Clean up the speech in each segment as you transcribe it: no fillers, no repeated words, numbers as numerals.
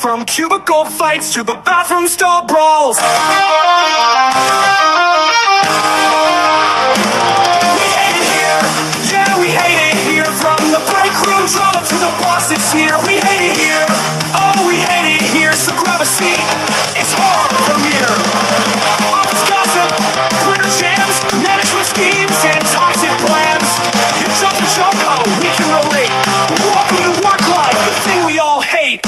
From cubicle fights to the bathroom stall brawls. We hate it here, yeah, we hate it here. From the break room drama to the boss that's here. We hate it here, oh, we hate it here. So grab a seat, it's hard from here. Office gossip, Twitter jams, management schemes, and toxic plans. You jump and jump, oh, we can relate. Welcome to work life, the thing we all hate.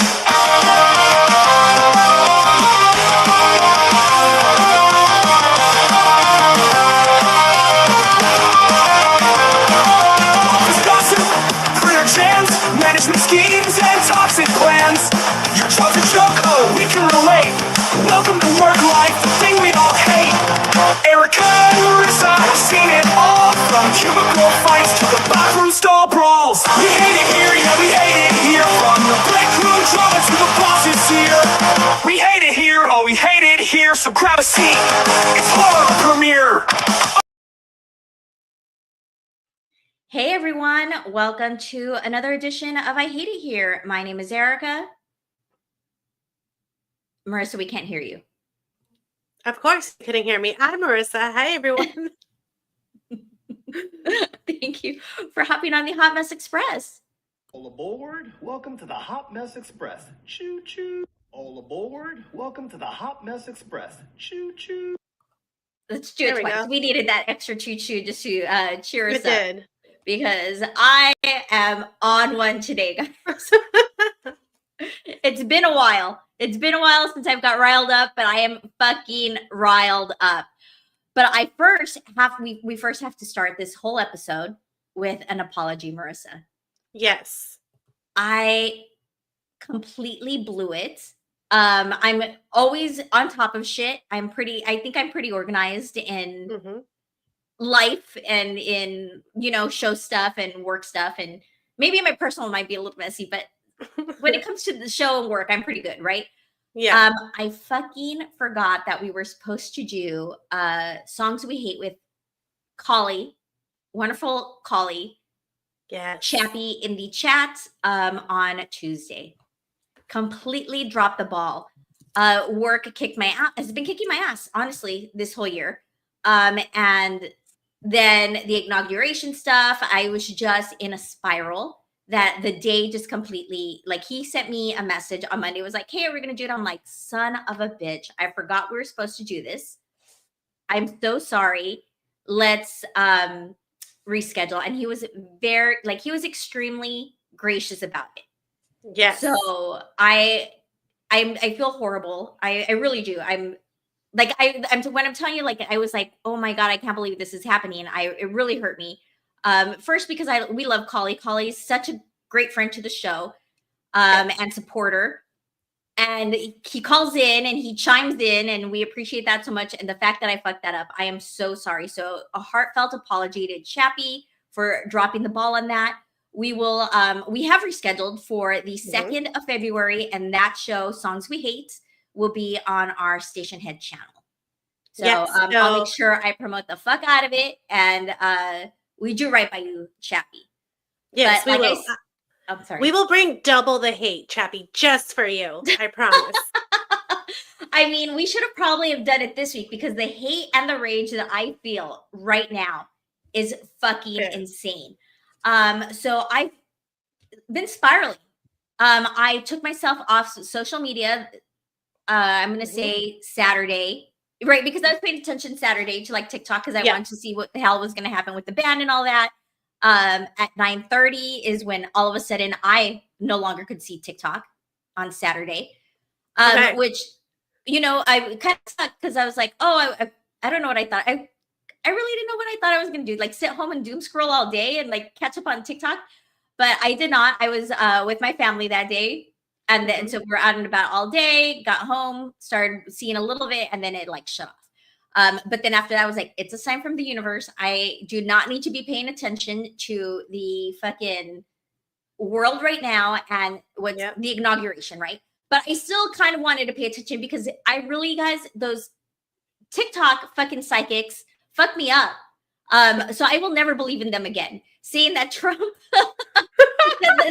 Management schemes and toxic plans. Your job's a joke, oh, we can relate. Welcome to work life, the thing we all hate. Erika and Marissa have seen it all. From cubicle fights to the bathroom stall brawls. We hate it here, yeah, we hate it here. From the break room drama to the bosses here. We hate it here, oh, we hate it here. So grab a seat, it's horror premiere. Hey everyone, welcome to another edition of I Hate It Here. My name is Erika. Marissa, we can't hear you. Of course, you couldn't hear me. I'm Marissa. Hi everyone. Thank you for hopping on the Hotmess Express. All aboard, welcome to the Hotmess Express. Choo choo. All aboard, welcome to the Hotmess Express. Choo choo. Let's do it twice. We needed that extra choo choo just to cheer us up. Did. Because I am on one today, guys. It's been a while. It's been a while since I've got riled up, but I am fucking riled up. But we first have to start this whole episode with an apology, Marissa. Yes. I completely blew it. I'm always on top of shit. I think I'm pretty organized in life and in, show stuff and work stuff, and maybe my personal might be a little messy, but when it comes to the show and work, I'm pretty good, right? Yeah. I fucking forgot that we were supposed to do songs we hate with Collie, wonderful Collie, Chappie in the chat on Tuesday. Completely dropped the ball. Work kicked my ass. Has been kicking my ass, honestly, this whole year. And then the inauguration stuff, I was just in a spiral that the day just completely, he sent me a message on Monday, was like, hey, are we going to do it? I'm like, son of a bitch, I forgot we were supposed to do this. I'm so sorry. Let's reschedule. And he was he was extremely gracious about it. Yes. So I feel horrible. I really do. I'm when I'm telling you, I was like, oh my God, I can't believe this is happening. It really hurt me. First, because we love Collie. Collie's such a great friend to the show, and supporter. And he calls in and he chimes in, and we appreciate that so much. And the fact that I fucked that up, I am so sorry. So a heartfelt apology to Chappie for dropping the ball on that. We will, we have rescheduled for the 2nd of February, and that show, Songs We Hate, will be on our Station Head channel. So I'll make sure I promote the fuck out of it, and we do right by you, Chappie. Yes, but we will. I'm sorry. We will bring double the hate, Chappie, just for you. I promise. I mean, we should have probably have done it this week, because the hate and the rage that I feel right now is fucking insane. So I've been spiraling. I took myself off social media. I'm going to say Saturday, right? Because I was paying attention Saturday to TikTok, because I wanted to see what the hell was going to happen with the band and all that. At 9:30 is when all of a sudden I no longer could see TikTok on Saturday, which, I kind of sucked, because I was like, oh, I don't know what I thought. I really didn't know what I thought I was going to do, sit home and doom scroll all day and catch up on TikTok. But I did not. I was with my family that day. And then, so we're out and about all day, got home, started seeing a little bit, and then it shut off. But then after that, I was like, it's a sign from the universe. I do not need to be paying attention to the fucking world right now and what's the inauguration, right? But I still kind of wanted to pay attention, because I really, guys, those TikTok fucking psychics fuck me up. So I will never believe in them again. Saying that Trump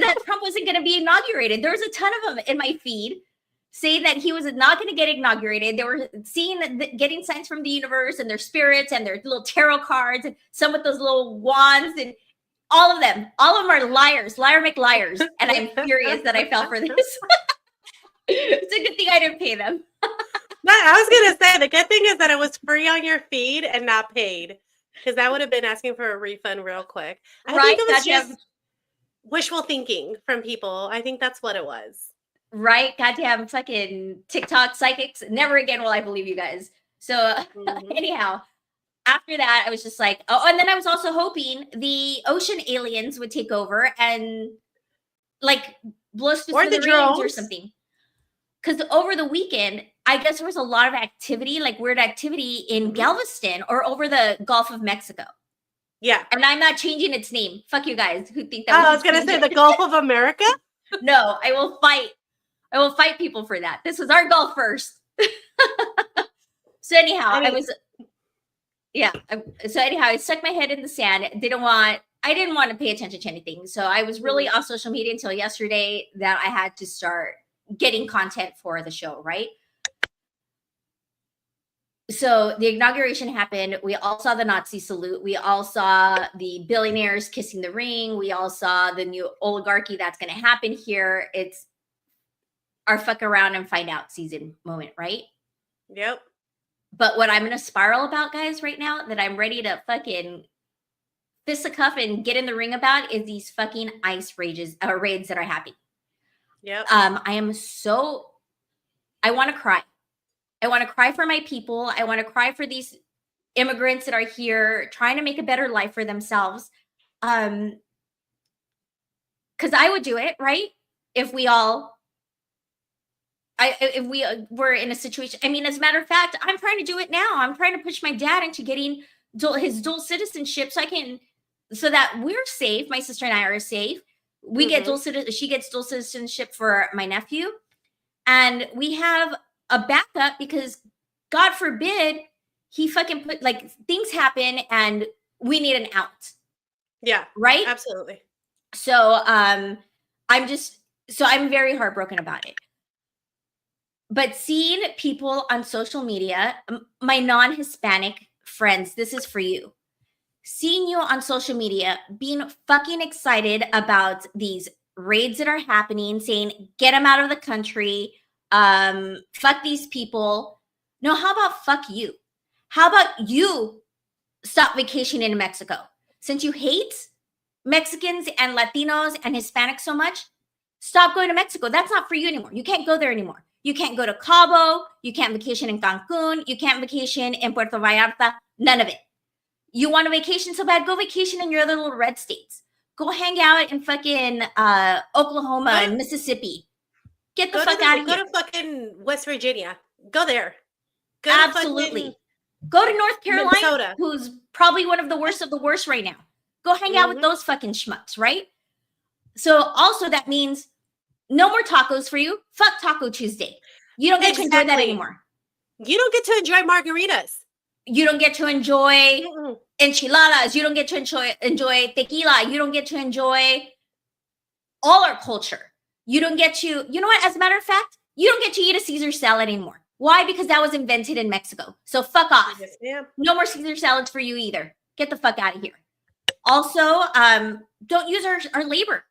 that Trump wasn't going to be inaugurated. There's a ton of them in my feed saying that he was not going to get inaugurated. They were getting signs from the universe and their spirits and their little tarot cards and some with those little wands, and all of them are liars, liar McLiars. And I'm furious that I fell for this. It's a good thing I didn't pay them. No, I was going to say, the good thing is that it was free on your feed and not paid, because that would have been asking for a refund real quick. I think it was just wishful thinking from people. I think that's what it was. Right? Goddamn fucking TikTok psychics. Never again will I believe you guys. So anyhow, after that, I was just like, oh, and then I was also hoping the ocean aliens would take over and like blow us through the rings or something. Because over the weekend, I guess there was a lot of activity, like weird activity in Galveston or over the Gulf of Mexico. Yeah. And I'm not changing its name. Fuck you guys who think that. I was going to say the Gulf of America. No, I will fight. I will fight people for that. This was our Gulf first. So anyhow, I stuck my head in the sand. I didn't want to pay attention to anything. So I was really off social media until yesterday that I had to start getting content for the show, right? So the inauguration happened. We all saw the Nazi salute. We all saw the billionaires kissing the ring. We all saw the new oligarchy that's going to happen here. It's our fuck around and find out season moment, right? Yep. But what I'm going to spiral about, guys, right now, that I'm ready to fucking fist a cuff and get in the ring about, is these fucking ICE raids that are happening. Yep. I want to cry. I want to cry for my people. I want to cry for these immigrants that are here trying to make a better life for themselves. Because I would do it, right? If we were in a situation. I mean, as a matter of fact, I'm trying to do it now. I'm trying to push my dad into getting his dual citizenship so that we're safe. My sister and I are safe. We get she gets dual citizenship for my nephew. And we have a backup because God forbid he fucking things happen and we need an out. Yeah. Right? Absolutely. So I'm very heartbroken about it. But seeing people on social media, my non-Hispanic friends, this is for you. Seeing you on social media being fucking excited about these raids that are happening, saying, get them out of the country, fuck these people. No, how about fuck you? How about you stop vacationing in Mexico? Since you hate Mexicans and Latinos and Hispanics so much, stop going to Mexico. That's not for you anymore. You can't go there anymore. You can't go to Cabo. You can't vacation in Cancun. You can't vacation in Puerto Vallarta. None of it. You want a vacation so bad, go vacation in your other little red states. Go hang out in fucking Oklahoma and Mississippi. Get the fuck out of here. Go to fucking West Virginia. Go there. Absolutely. Go to North Carolina, Minnesota, who's probably one of the worst right now. Go hang out with those fucking schmucks, right? So also that means no more tacos for you. Fuck Taco Tuesday. You don't get to enjoy that anymore. You don't get to enjoy margaritas. You don't get to enjoy enchiladas. You don't get to enjoy tequila. You don't get to enjoy all our culture. You don't get to, you know what? As a matter of fact, you don't get to eat a Caesar salad anymore. Why? Because that was invented in Mexico. So fuck off. Yes, no more Caesar salads for you either. Get the fuck out of here. Also, don't use our labor.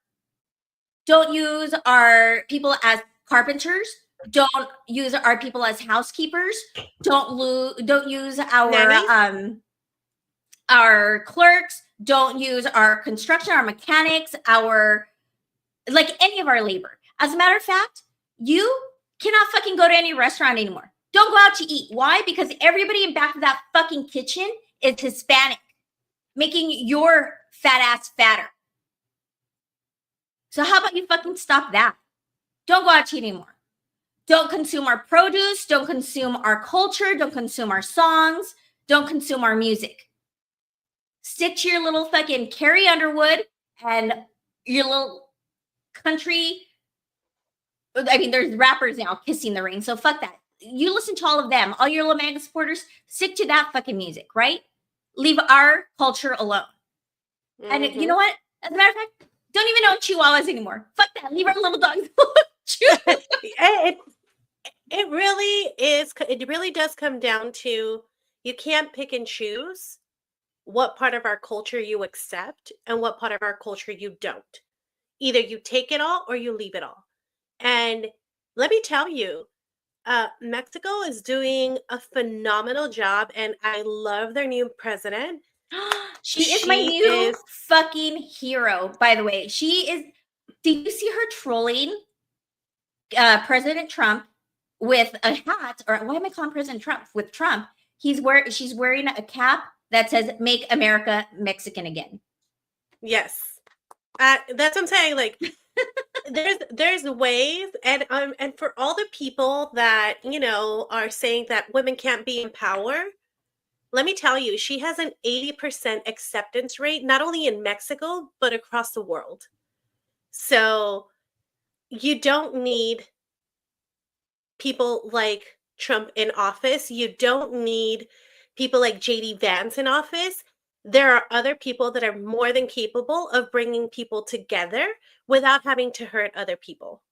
Don't use our people as carpenters. Don't use our people as housekeepers. Don't use our clerks. Don't use our construction, our mechanics, any of our labor. As a matter of fact, you cannot fucking go to any restaurant anymore. Don't go out to eat. Why? Because everybody in back of that fucking kitchen is Hispanic, making your fat ass fatter. So how about you fucking stop that? Don't go out to eat anymore. Don't consume our produce. Don't consume our culture. Don't consume our songs. Don't consume our music. Stick to your little fucking Carrie Underwood and your little country. I mean, there's rappers now kissing the ring. So fuck that. You listen to all of them. All your little MAGA supporters, stick to that fucking music, right? Leave our culture alone. And you know what? As a matter of fact, don't even own chihuahuas anymore. Fuck that. Leave our little dogs alone. It really is. It really does come down to you can't pick and choose what part of our culture you accept and what part of our culture you don't. Either you take it all or you leave it all. And let me tell you, Mexico is doing a phenomenal job, and I love their new president. She is my She new is, fucking hero, by the way. She is. Did you see her trolling President Trump with a hat? Or why am I calling President Trump? With Trump, she's wearing a cap that says "Make America Mexican Again." yes. That's what I'm saying. Like, there's ways, and for all the people that are saying that women can't be in power, let me tell you, she has an 80% acceptance rate, not only in Mexico but across the world. So you don't need people like Trump in office. You don't need people like JD Vance in office. There are other people that are more than capable of bringing people together without having to hurt other people.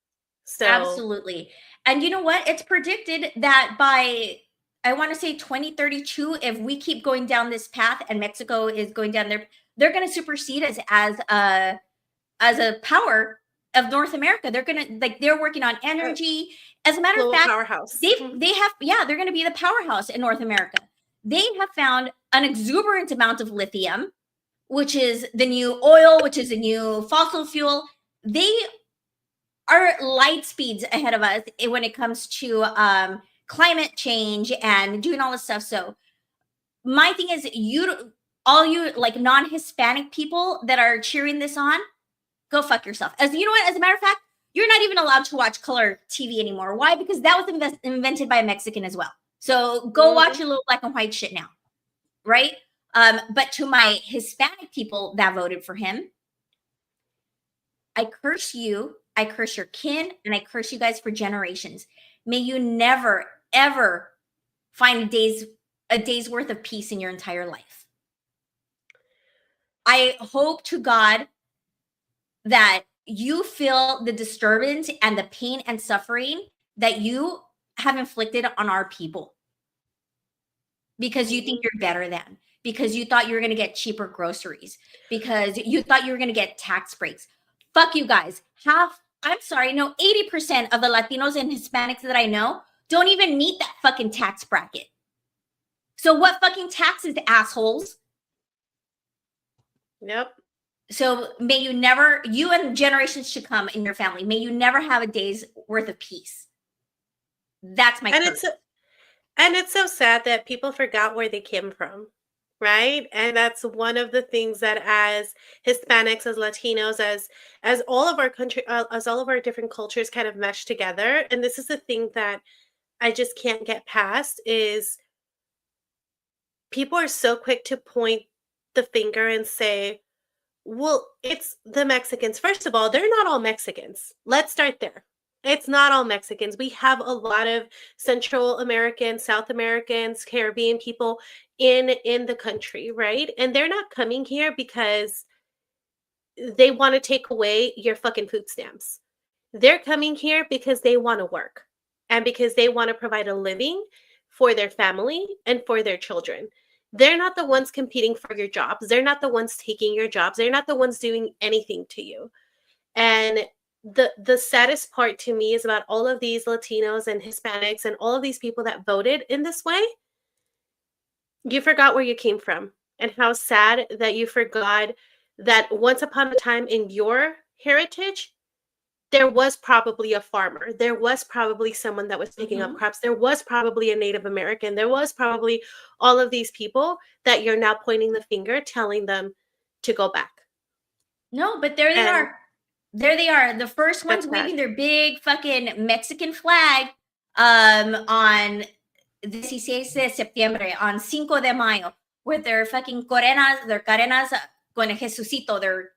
So Absolutely. And you know what? It's predicted that by, I want to say 2032, if we keep going down this path and Mexico is going down there, they're going to supersede us as a power of North America. They're going to, like, they're working on energy. As a matter of global fact, powerhouse. they have, yeah, they're going to be the powerhouse in North America. They have found an exuberant amount of lithium, which is the new oil, which is the new fossil fuel. They are light speeds ahead of us when it comes to climate change and doing all this stuff. So my thing is, all you like non-Hispanic people that are cheering this on, go fuck yourself. As you know what, as a matter of fact, you're not even allowed to watch color TV anymore. Why? Because that was invented by a Mexican as well. So go watch your little black and white shit now, right? But to my Hispanic people that voted for him, I curse you, I curse your kin, and I curse you guys for generations. May you never, ever find a day's worth of peace in your entire life. I hope to God that you feel the disturbance and the pain and suffering that you have inflicted on our people because you think you're better than, because you thought you were going to get cheaper groceries, because you thought you were going to get tax breaks. Fuck you guys. I'm sorry, no, 80% of the Latinos and Hispanics that I know don't even meet that fucking tax bracket. So what fucking taxes, assholes? Yep. So may you never, you and generations to come in your family, may you never have a day's worth of peace. That's my curse. And it's so sad that people forgot where they came from, right? And that's one of the things that as Hispanics, as Latinos, as all of our country, as all of our different cultures kind of mesh together. And this is the thing that I just can't get past is people are so quick to point the finger and say, well, it's the Mexicans. First of all, they're not all Mexicans. Let's start there. It's not all Mexicans. We have a lot of Central Americans, South Americans, Caribbean people in the country, right? And they're not coming here because they want to take away your fucking food stamps. They're coming here because they want to work and because they want to provide a living for their family and for their children. They're not the ones competing for your jobs. They're not the ones taking your jobs. They're not the ones doing anything to you. And the saddest part to me is about all of these Latinos and Hispanics and all of these people that voted in this way. You forgot where you came from, and how sad that you forgot that once upon a time in your heritage, there was probably a farmer. There was probably someone that was picking up crops. There was probably a Native American. There was probably all of these people that you're now pointing the finger, telling them to go back. No, but there they are. There they are. The first ones waving their big fucking Mexican flag on 16 de septiembre, on 5 de mayo, with their fucking cadenas con el Jesucito, their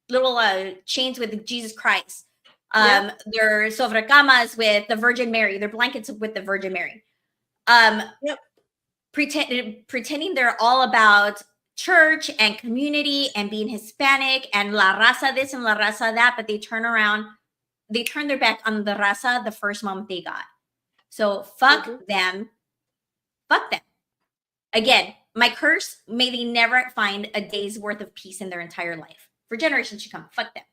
little chains with Jesus Christ. Their sobrecamas with the Virgin Mary, their blankets with the Virgin Mary. Pretending they're all about church and community and being Hispanic and la raza this and la raza that, but they turn their back on the raza the first moment they got. So fuck them. Fuck them. Again, my curse, may they never find a day's worth of peace in their entire life. For generations to come, fuck them.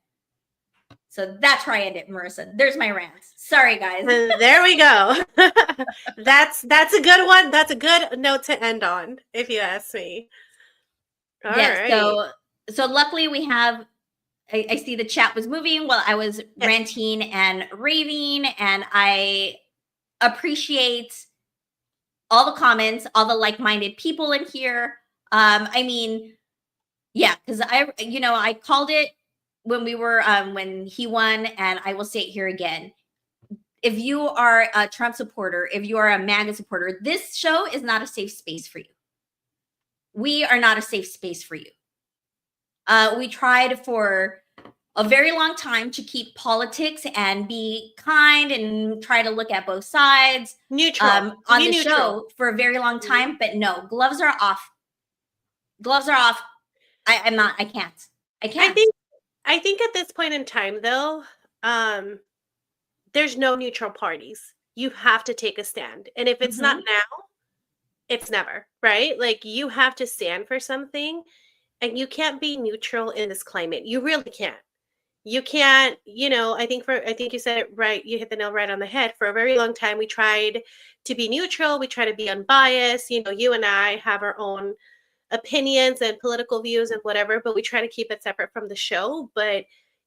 So that's where I end it, Marissa. There's my rant. Sorry, guys. There we go. That's a good one. That's a good note to end on, if you ask me. All right. So luckily we have, I see the chat was moving while I was ranting and raving, and I appreciate all the comments, all the like-minded people in here. I mean, yeah, because I called it when we were when he won, and I will say it here again. If you are a Trump supporter, if you are a MAGA supporter, this show is not a safe space for you. We are not a safe space for you. We tried for a very long time to keep politics and be kind and try to look at both sides. Neutral. On the show for a very long time, but no, gloves are off. Gloves are off. I can't. I think at this point in time, though, there's no neutral parties. You have to take a stand. And if it's not now, it's never, right? Like, you have to stand for something, and you can't be neutral in this climate. You really can't. You can't, I think you said it right. You hit the nail right on the head. For a very long time, we tried to be neutral. We try to be unbiased. You and I have our own opinions and political views and whatever, but we try to keep it separate from the show. But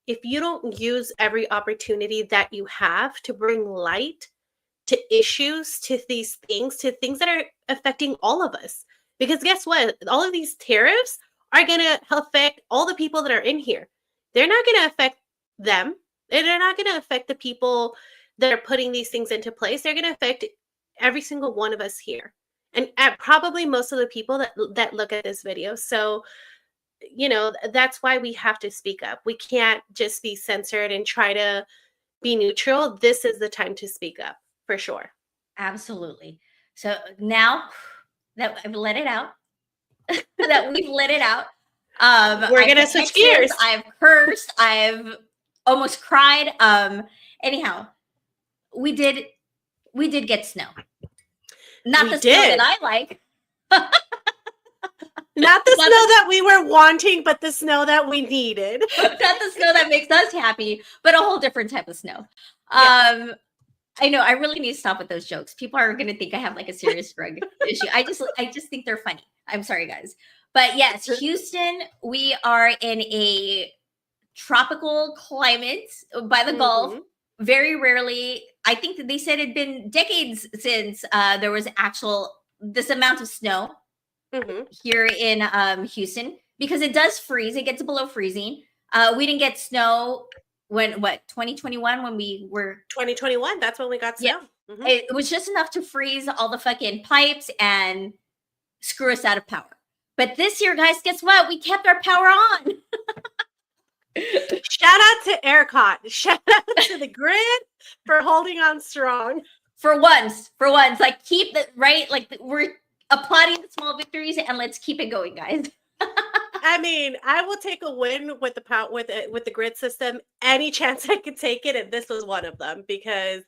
if you don't use every opportunity that you have to bring light to issues, to these things, to things that are affecting all of us, because guess what? All of these tariffs are going to affect all the people that are in here. They're not going to affect them. They're not going to affect the people that are putting these things into place. They're going to affect every single one of us here. And probably most of the people that look at this video. So, that's why we have to speak up. We can't just be censored and try to be neutral. This is the time to speak up, for sure. Absolutely. So now that I've let it out, that we've let it out, we're going to switch gears. I've cursed. I've almost cried. Anyhow, we did get snow. Not the snow that I like. Not the snow that we were wanting, but the snow that we needed. Not the snow that makes us happy, but a whole different type of snow. Yeah. I know. I really need to stop with those jokes. People are going to think I have like a serious drug issue. I just think they're funny. I'm sorry, guys. But yes, Houston, we are in a tropical climate by the Gulf. Very rarely, I think that they said it'd been decades since there was this amount of snow here in Houston, because it does freeze. It gets below freezing. We didn't get snow 2021 when we were 2021. That's when we got snow. Yeah. It was just enough to freeze all the fucking pipes and screw us out of power. But this year, guys, guess what? We kept our power on. Shout out to ERCOT. Shout out to the grid for holding on strong. For once, like, keep the right. Like, we're applauding the small victories, and let's keep it going, guys. I mean, I will take a win with the grid system any chance I could take it, and this was one of them, because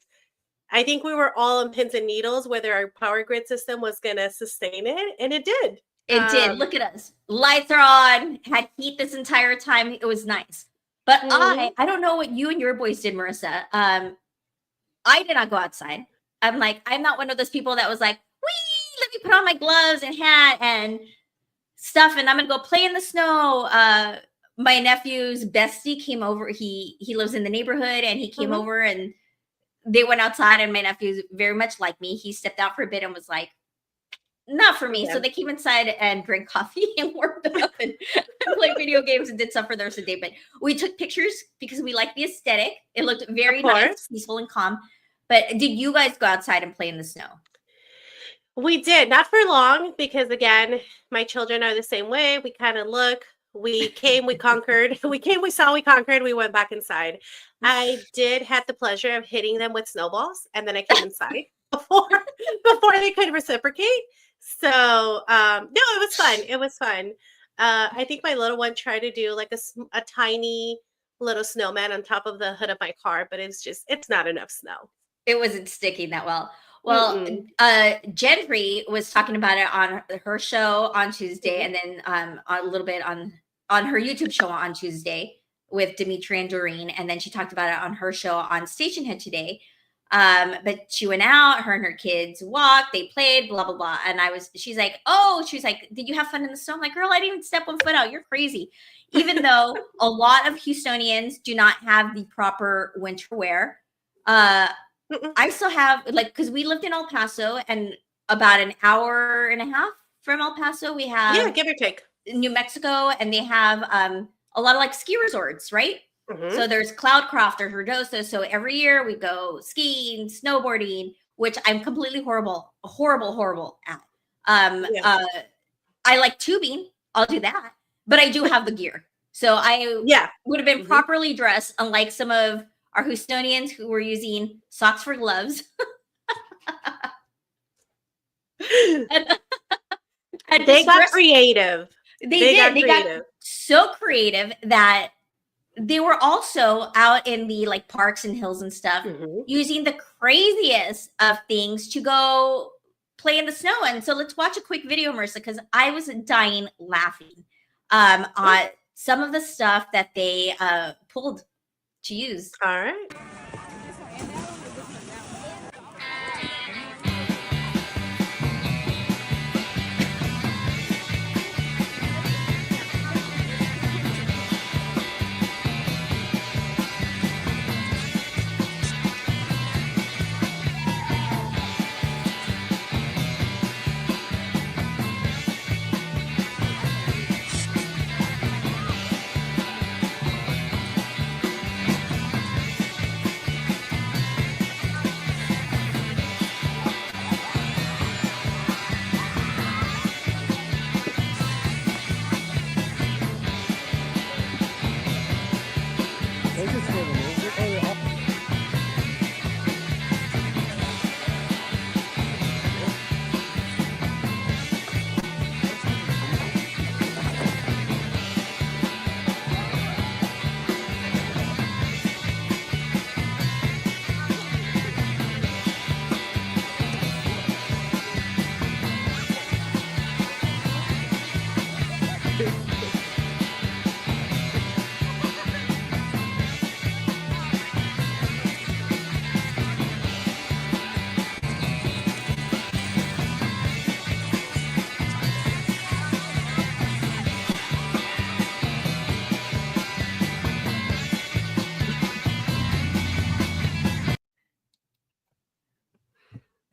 I think we were all on pins and needles whether our power grid system was going to sustain it, and it did. It did. Look at us. Lights are on. Had heat this entire time. It was nice. But I don't know what you and your boys did, Marissa. I did not go outside. I'm not one of those people that was like, wee, let me put on my gloves and hat and stuff, and I'm gonna go play in the snow. My nephew's bestie came over. He lives in the neighborhood, and he came over, and they went outside, and my nephew's very much like me. He stepped out for a bit and was like, not for me. Yeah. So they came inside and drank coffee and warmed up and played video games and did stuff for the rest of the day. But we took pictures because we liked the aesthetic. It looked very nice, peaceful, and calm. But did you guys go outside and play in the snow? We did. Not for long, because, again, my children are the same way. We kind of look. We came, we conquered. We came, we saw, we conquered. We went back inside. I did have the pleasure of hitting them with snowballs, and then I came inside before they could reciprocate. So, no, it was fun. It was fun. I think my little one tried to do like a tiny little snowman on top of the hood of my car, but it's not enough snow. It wasn't sticking that well. Well, Gentry was talking about it on her show on Tuesday, and then a little bit on her YouTube show on Tuesday with Dimitri and Doreen, and then she talked about it on her show on Stationhead today. But she went out, her and her kids walked, they played, blah blah blah, and she's like, did you have fun in the snow? I'm like, girl, I didn't even step one foot out. You're crazy. Even though a lot of Houstonians do not have the proper winter wear. I still have, like, because we lived in El Paso, and about an hour and a half from El Paso, we have give or take New Mexico, and they have a lot of like ski resorts, right? So there's Cloudcroft, there's Ruidoso. So every year we go skiing, snowboarding, which I'm completely horrible at. I like tubing, I'll do that, but I do have the gear. So I would have been properly dressed, unlike some of our Houstonians who were using socks for gloves. and they got creative. They got so creative that they were also out in the like parks and hills and stuff, using the craziest of things to go play in the snow. And so let's watch a quick video, Marissa, because I was dying laughing on some of the stuff that they pulled to use. All right.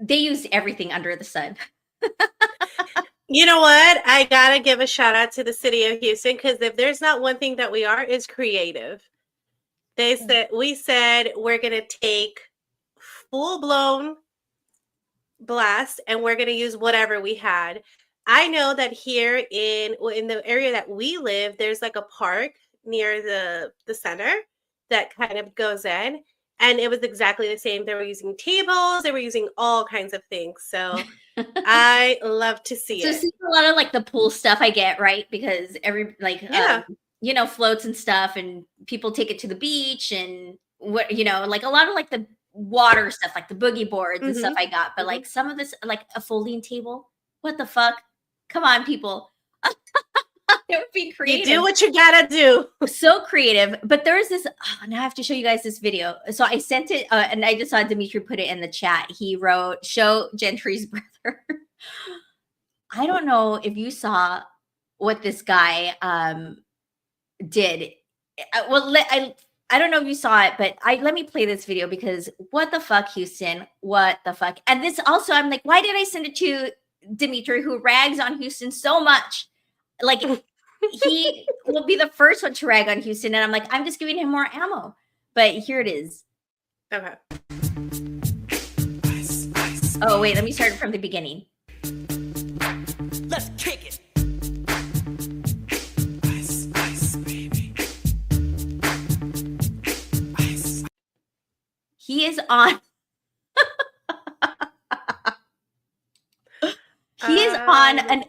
They used everything under the sun. You know what? I gotta give a shout out to the city of Houston, because if there's not one thing that we are, is creative. We said we're gonna take full blown blast and we're gonna use whatever we had. I know that here in the area that we live, there's like a park near the center that kind of goes in. And it was exactly the same. They were using tables. They were using all kinds of things. So I love to see it. So a lot of like the pool stuff I get, right? Because floats and stuff, and people take it to the beach, and like a lot of like the water stuff, like the boogie boards and stuff I got. But like some of this, like a folding table. What the fuck? Come on, people. It would be creative. You do what you gotta do. So creative. But there's this, now I have to show you guys this video. So I sent it, and I just saw Dimitri put it in the chat. He wrote, "Show Gentry's brother." I don't know if you saw what this guy did. I don't know if you saw it, but let me play this video, because what the fuck, Houston? What the fuck? And this also, I'm like, why did I send it to Dimitri, who rags on Houston so much? Like, he will be the first one to rag on Houston, and I'm like, I'm just giving him more ammo. But here it is. Okay. Oh, wait, let me start from the beginning. Let's kick it. Ice, ice, baby. Ice. He is on. He is on an,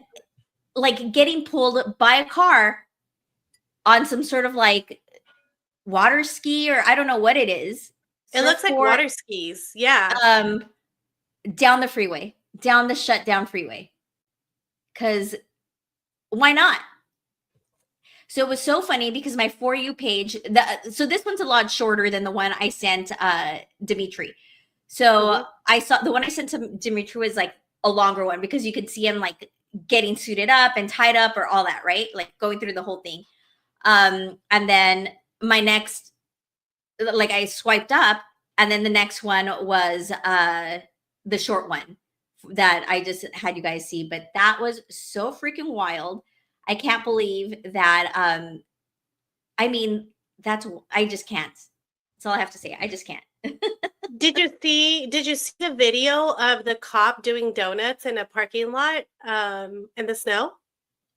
like, getting pulled by a car on some sort of like water ski, or I don't know what it is. It looks like water skis. Yeah. down the freeway, down the shut down freeway. Because why not? So it was so funny because my For You page, so this one's a lot shorter than the one I sent Dimitri. So I saw the one I sent to Dimitri was like a longer one because you could see him like getting suited up and tied up or all that, right? Like going through the whole thing. And then my next, like I swiped up, and then the next one was the short one that I just had you guys see. But that was so freaking wild. I can't believe that. I mean, I just can't. That's all I have to say. I just can't. Did you see the video of the cop doing donuts in a parking lot in the snow?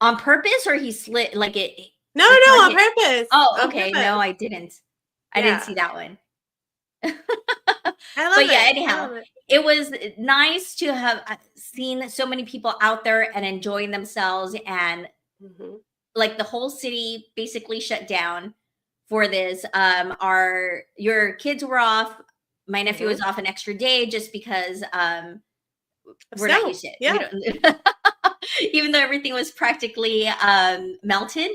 On purpose, or he slid like it? No, on purpose. Oh, okay. No, I didn't. I didn't see that one. I love it. Yeah, anyhow, it was nice to have seen so many people out there and enjoying themselves, and like the whole city basically shut down for this. Your kids were off. My nephew was off an extra day just because we're not used to it. Yeah. Even though everything was practically melted,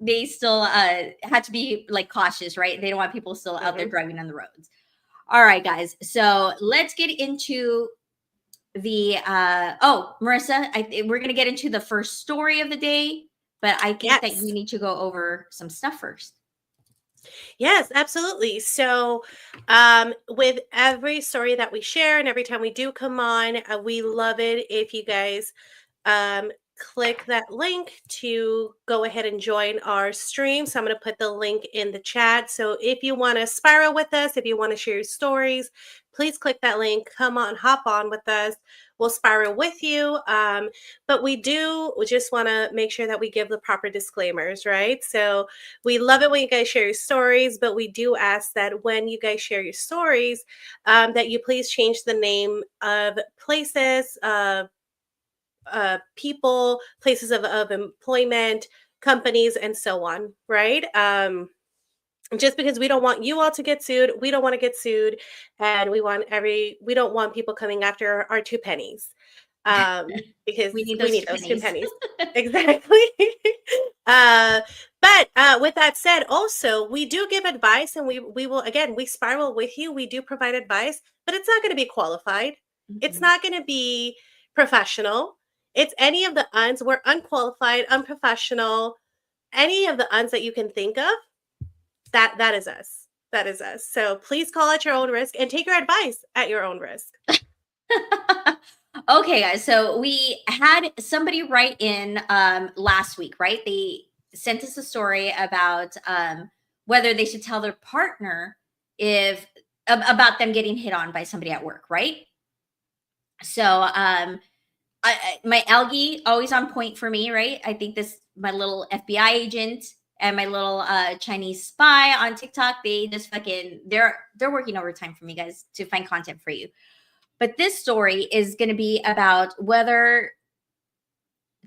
they still had to be like cautious, right? They don't want people still out there driving on the roads. All right, guys. So let's get into the Marissa, we're going to get into the first story of the day, but I think that you need to go over some stuff first. Yes, absolutely. So with every story that we share and every time we do come on, we love it if you guys click that link to go ahead and join our stream. So I'm going to put the link in the chat. So if you want to spiral with us, if you want to share your stories, please click that link. Come on, hop on with us. We'll spiral with you. But we just want to make sure that we give the proper disclaimers, right? So we love it when you guys share your stories, but we do ask that when you guys share your stories, that you please change the name of places, people, places of employment, companies, and so on, right? Just because we don't want you all to get sued, we don't want to get sued, and we don't want people coming after our 2 pennies, because we need those 2 pennies. Exactly. But with that said, also we do give advice, and we will, again, we spiral with you. We do provide advice, but it's not going to be qualified. It's not going to be professional. It's any of the uns. We're unqualified, unprofessional, any of the uns that you can think of. That is us. That is us. So please call at your own risk and take your advice at your own risk. Okay, guys. So we had somebody write in last week, right? They sent us a story about whether they should tell their partner about them getting hit on by somebody at work, right? So my algae always on point for me, right? I think my little FBI agent and my little Chinese spy on TikTok, they just they're working overtime for me, guys, to find content for you. But this story is going to be about whether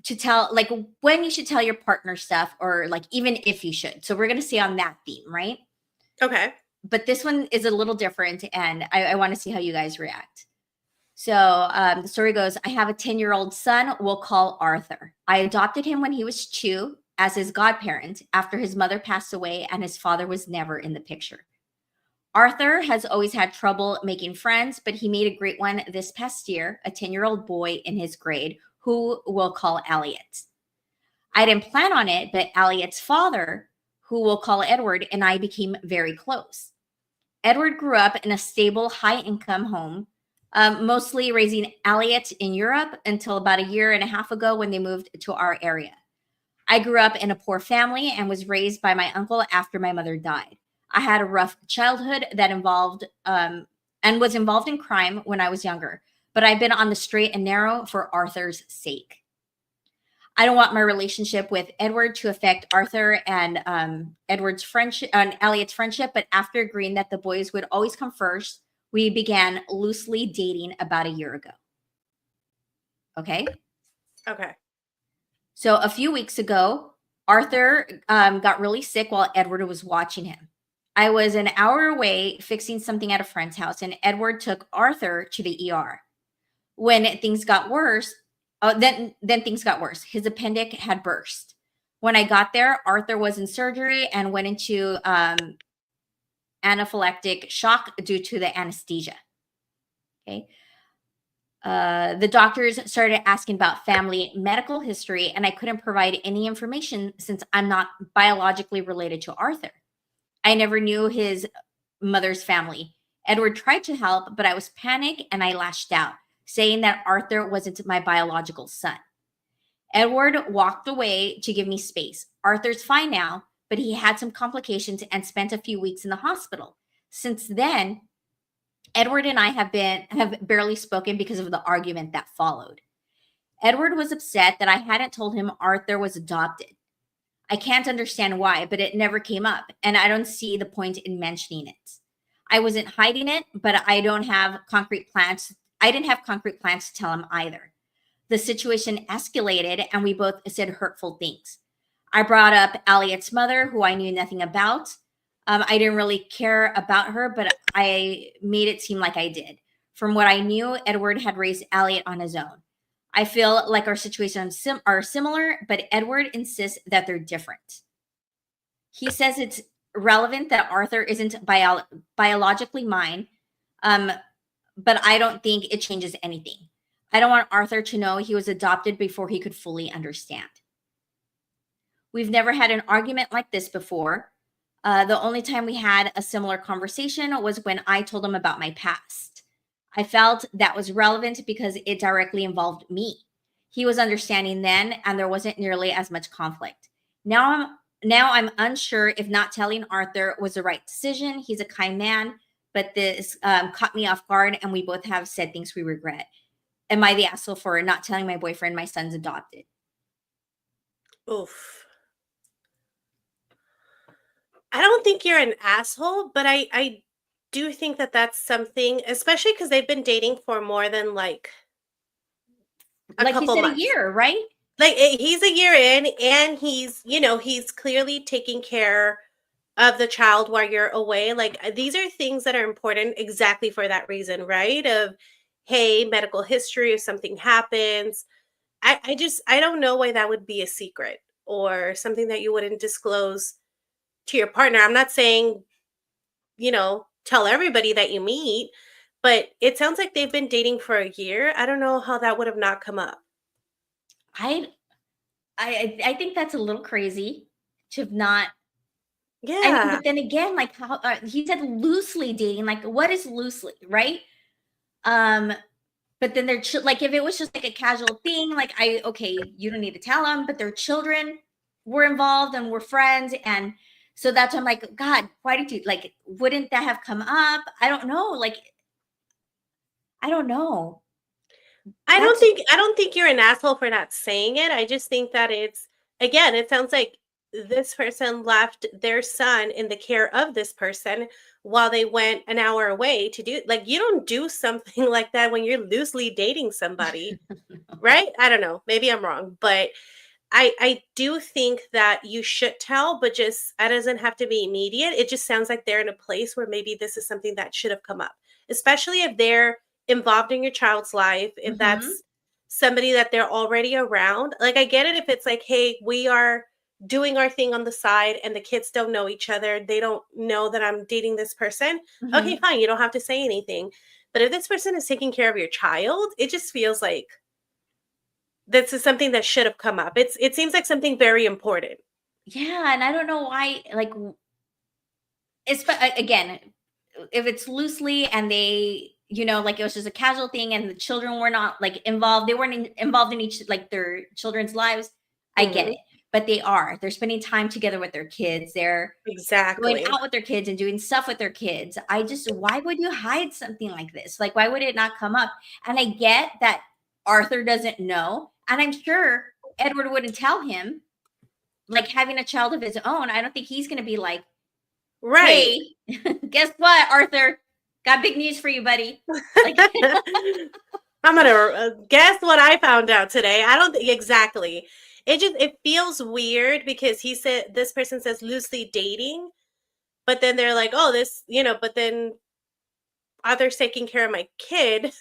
to tell, like when you should tell your partner stuff, or like even if you should. So we're going to stay on that theme, right? Okay. But this one is a little different, and I want to see how you guys react. So the story goes, I have a 10-year-old son we'll call Arthur. I adopted him when he was 2 as his godparent after his mother passed away and his father was never in the picture. Arthur has always had trouble making friends, but he made a great one this past year, a 10-year-old boy in his grade who we'll call Elliot. I didn't plan on it, but Elliot's father, who we'll call Edward, and I became very close. Edward grew up in a stable, high-income home, mostly raising Elliot in Europe until about 1.5 years ago when they moved to our area. I grew up in a poor family and was raised by my uncle after my mother died. I had a rough childhood that involved and was involved in crime when I was younger, but I've been on the straight and narrow for Arthur's sake. I don't want my relationship with Edward to affect Arthur and Edward's friendship and Elliot's friendship, but after agreeing that the boys would always come first, we began loosely dating about 1 year ago. Okay? Okay. So a few weeks ago, Arthur got really sick while Edward was watching him. I was an hour away fixing something at a friend's house, and Edward took Arthur to the ER. When things got worse, then things got worse. His appendix had burst. When I got there, Arthur was in surgery and went into anaphylactic shock due to the anesthesia. Okay. The doctors started asking about family medical history, and I couldn't provide any information since I'm not biologically related to Arthur. I never knew his mother's family. Edward tried to help, but I was panicked and I lashed out, saying that Arthur wasn't my biological son. Edward walked away to give me space. Arthur's fine now, but he had some complications and spent a few weeks in the hospital. Since then, Edward and I have barely spoken because of the argument that followed. Edward was upset that I hadn't told him Arthur was adopted. I can't understand why, but it never came up, and I don't see the point in mentioning it. I wasn't hiding it, but I didn't have concrete plans to tell him either. The situation escalated, and we both said hurtful things. I brought up Elliot's mother, who I knew nothing about. I didn't really care about her, but I made it seem like I did. From what I knew, Edward had raised Elliot on his own. I feel like our situations are similar, but Edward insists that they're different. He says it's relevant that Arthur isn't biologically mine, but I don't think it changes anything. I don't want Arthur to know he was adopted before he could fully understand. We've never had an argument like this before. The only time we had a similar conversation was when I told him about my past. I felt that was relevant because it directly involved me. He was understanding then, and there wasn't nearly as much conflict. Now I'm unsure if not telling Arthur was the right decision. He's a kind man, but this caught me off guard, and we both have said things we regret. Am I the asshole for not telling my boyfriend my son's adopted? Oof. I don't think you're an asshole, but I do think that that's something, especially because they've been dating for more than like a Like you couple said, months. a year, right? Like he's a year in, and he's clearly taking care of the child while you're away. Like these are things that are important exactly for that reason, right? Of, hey, medical history, if something happens. I don't know why that would be a secret or something that you wouldn't disclose to your partner. I'm not saying, tell everybody that you meet, but it sounds like they've been dating for a year. I don't know how that would have not come up. I think that's a little crazy to have not. Yeah. I mean, but then again, like how he said loosely dating, like what is loosely, right? But then they're like, if it was just like a casual thing, like okay, you don't need to tell them, but their children were involved and were friends, and so that's why I'm like, God, why did you like? Wouldn't that have come up? I don't know. Like, I don't know. I don't think you're an asshole for not saying it. I just think that it sounds like this person left their son in the care of this person while they went an hour away to do, like, you don't do something like that when you're loosely dating somebody, right? I don't know. Maybe I'm wrong, but I do think that you should tell, but just, it doesn't have to be immediate. It just sounds like they're in a place where maybe this is something that should have come up, especially if they're involved in your child's life, if that's somebody that they're already around. Like, I get it if it's like, hey, we are doing our thing on the side and the kids don't know each other. They don't know that I'm dating this person. Okay, fine. You don't have to say anything. But if this person is taking care of your child, it just feels like this is something that should have come up. It seems like something very important. Yeah, and I don't know why, like, it's, again, if it's loosely and they, like it was just a casual thing and the children were not like involved, they weren't involved in each, like their children's lives. I get it, but they're spending time together with their kids. They're going out with their kids and doing stuff with their kids. Why would you hide something like this? Like, why would it not come up? And I get that Arthur doesn't know. And I'm sure Edward wouldn't tell him, like having a child of his own. I don't think he's going to be like, right. Hey, guess what, Arthur? Got big news for you, buddy. Like, I'm going to guess what I found out today. I don't think exactly. It feels weird because this person says loosely dating, but then they're like, oh, this, but then Arthur's taking care of my kid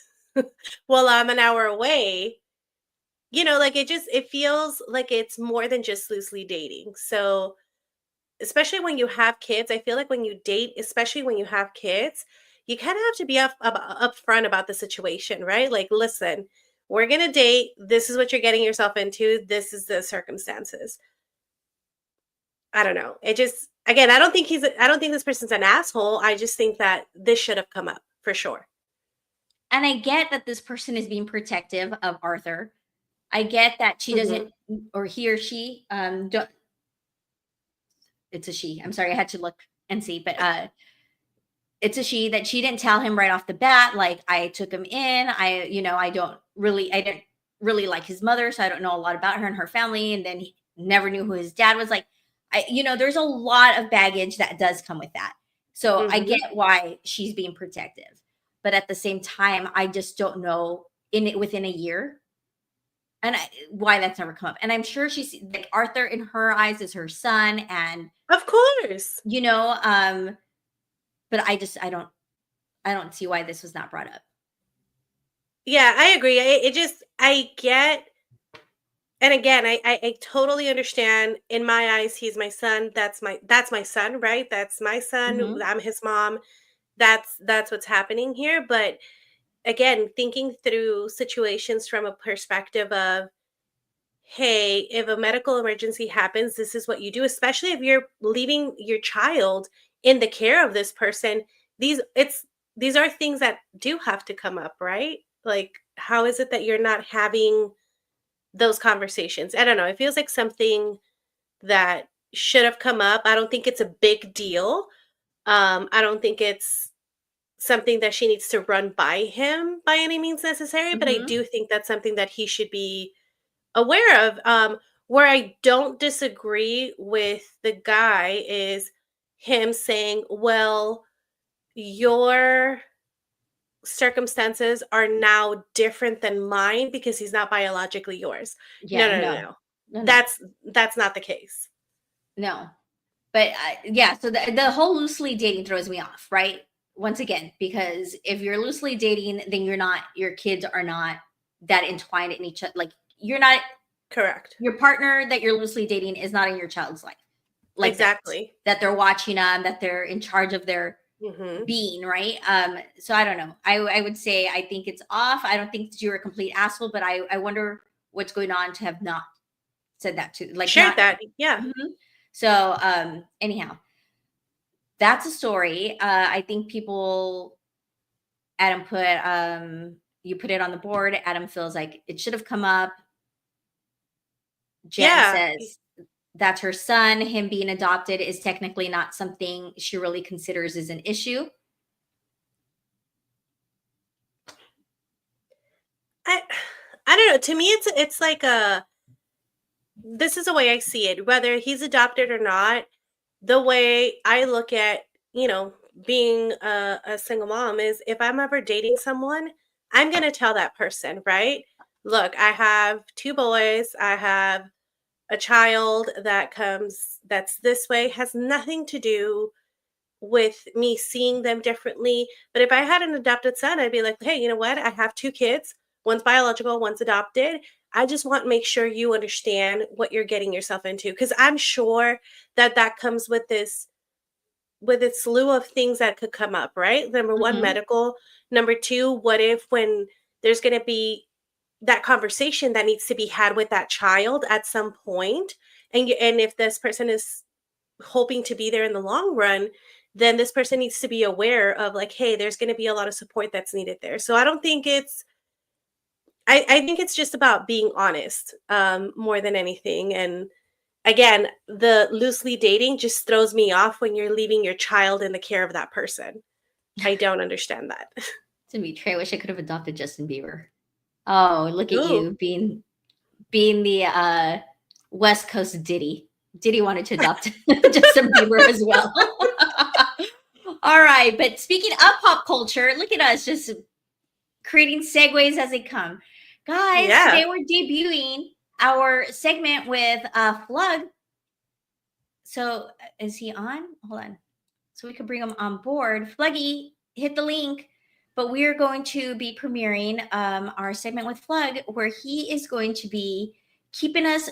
while I'm an hour away. Like it feels like it's more than just loosely dating. So, especially when you have kids, I feel like when you date, especially when you have kids, you kind of have to be upfront about the situation, right? Like, listen, we're going to date. This is what you're getting yourself into. This is the circumstances. I don't know. It just, again, I don't think this person's an asshole. I just think that this should have come up for sure. And I get that this person is being protective of Arthur. I get that she doesn't, or he or she, don't. It's a she. I'm sorry, I had to look and see, but it's a she, that she didn't tell him right off the bat. Like, I took him in. I didn't really like his mother, so I don't know a lot about her and her family. And then he never knew who his dad was. Like, there's a lot of baggage that does come with that. So I get why she's being protective, but at the same time, I just don't know within a year. And why that's never come up. And I'm sure she's like, Arthur in her eyes is her son. And of course, but I don't see why this was not brought up. Yeah, I agree. I get, and again, I totally understand. In my eyes, he's my son. That's my son, right? That's my son. I'm his mom. That's what's happening here. But again, thinking through situations from a perspective of, hey, if a medical emergency happens, this is what you do, especially if you're leaving your child in the care of this person. These are things that do have to come up, right? Like, how is it that you're not having those conversations? I don't know. It feels like something that should have come up. I don't think it's a big deal. I don't think it's something that she needs to run by him by any means necessary, but I do think that's something that he should be aware of. Where I don't disagree with the guy is him saying, well, your circumstances are now different than mine because he's not biologically yours. No. That's not the case. No. But so the whole loosely dating throws me off, right? Once again, because if you're loosely dating, then your kids are not that entwined in each other. Like, you're not correct. Your partner that you're loosely dating is not in your child's life. Like, exactly. That they're watching them, that they're in charge of their being, right? So I don't know. I would say I think it's off. I don't think you're a complete asshole, but I wonder what's going on to have not said that to, like, shared that. Yeah. So anyhow, that's a story. I think Adam you put it on the board. Adam feels like it should have come up. Jen says that's her son. Him being adopted is technically not something she really considers as an issue. I don't know. To me, it's like this is the way I see it. Whether he's adopted or not, the way I look at, being a single mom is, if I'm ever dating someone, I'm going to tell that person, right? Look, I have 2 boys. I have a child that's this way, has nothing to do with me seeing them differently. But if I had an adopted son, I'd be like, hey, you know what? I have 2 kids. One's biological, one's adopted. I just want to make sure you understand what you're getting yourself into. Because I'm sure that comes with its slew of things that could come up, right? Number 1, medical. Number 2, what if when there's going to be that conversation that needs to be had with that child at some point, and if this person is hoping to be there in the long run, then this person needs to be aware of, like, hey, there's going to be a lot of support that's needed there. So I don't think I think it's just about being honest, more than anything. And again, the loosely dating just throws me off when you're leaving your child in the care of that person. I don't understand that. Dimitri, I wish I could have adopted Justin Bieber. Oh, look at you being the West Coast Diddy. Diddy wanted to adopt Justin Bieber as well. All right, but speaking of pop culture, look at us just creating segues as they come. Guys, today we're debuting our segment with Flug. So is he on? Hold on. so we could bring him on board. Fluggy, hit the link. But we are going to be premiering our segment with Flug, where he is going to be keeping us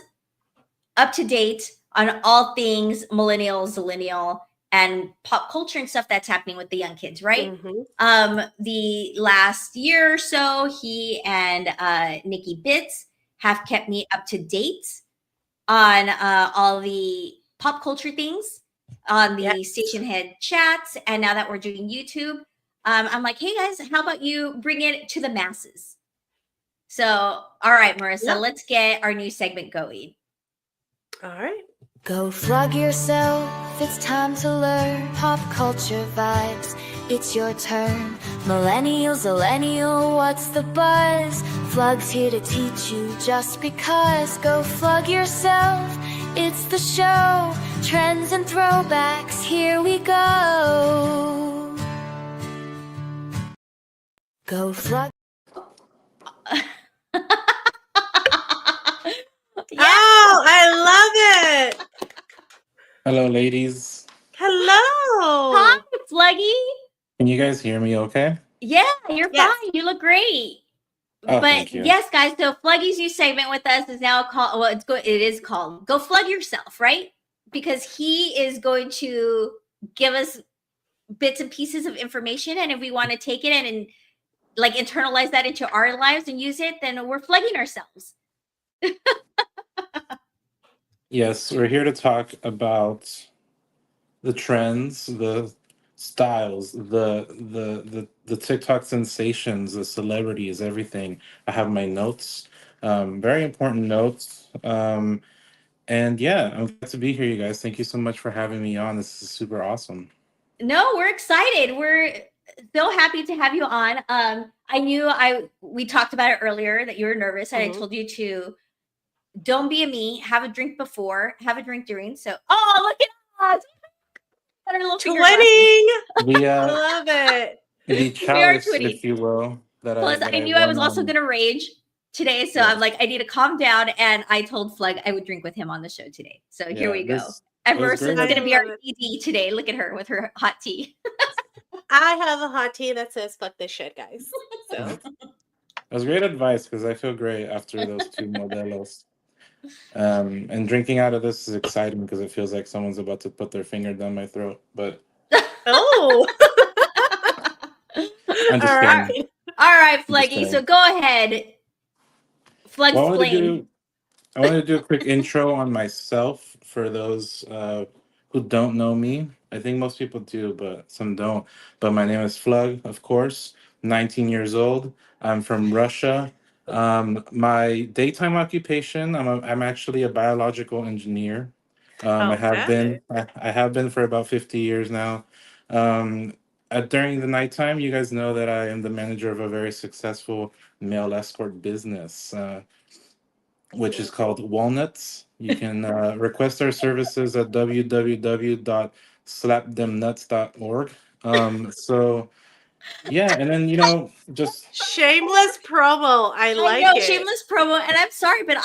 up to date on all things millennial, zillennial, and pop culture and stuff that's happening with the young kids, right? The last year or so, he and Nikki Bits have kept me up to date on all the pop culture things on the station head chats. And now that we're doing YouTube, I'm like, hey guys, how about you bring it to the masses? So, all right, Marissa, let's get our new segment going. All right. Go flug yourself, it's time to learn pop culture vibes. It's your turn. Millennial, zillennial, what's the buzz? Flug's here to teach you just because. Go flug yourself, it's the show. Trends and throwbacks, here we go. Go flug. Oh, I love it. Hello, ladies. Hello. Hi, Fluggy. Can you guys hear me okay? Yeah, you're fine. You look great. Oh, but thank you. Yes, guys, so Fluggy's new segment with us is now called, well, it is called Go Flug Yourself, right? Because he is going to give us bits and pieces of information, and if we want to take it and like internalize that into our lives and use it, then we're flugging ourselves. Yes, we're here to talk about the trends, the styles, the TikTok sensations, the celebrities, everything. I have my notes, very important notes. And yeah, I'm glad to be here, you guys. Thank you so much for having me on. This is super awesome. No, we're excited. We're so happy to have you on. We talked about it earlier that you were nervous, and I told you to don't be a me, have a drink before, have a drink during. So, look at us. Twinning. I love it. The chalice, if you will. Plus, I knew I was also going to rage today. So I'm like, I need to calm down. And I told Flug I would drink with him on the show today. So here we go. And Marissa's going to be our ED today. Look at her with her hot tea. I have a hot tea that says fuck this shit, guys. So that was great advice because I feel great after those two modelos. And drinking out of this is exciting because it feels like someone's about to put their finger down my throat. But oh, I'm just kidding. All right, Fluggy. So go ahead. Flug, explain. I want to do a quick intro on myself for those who don't know me. I think most people do, but some don't. But my name is Flug, of course. 19 years old. I'm from Russia. My daytime occupation, I'm actually a biological engineer. I have been for about 50 years now. During the nighttime, you guys know that I am the manager of a very successful male escort business, which is called Walnuts. You can request our services at www.slapthemnuts.org. So yeah, and then just shameless promo. I like it. Shameless promo. And I'm sorry, but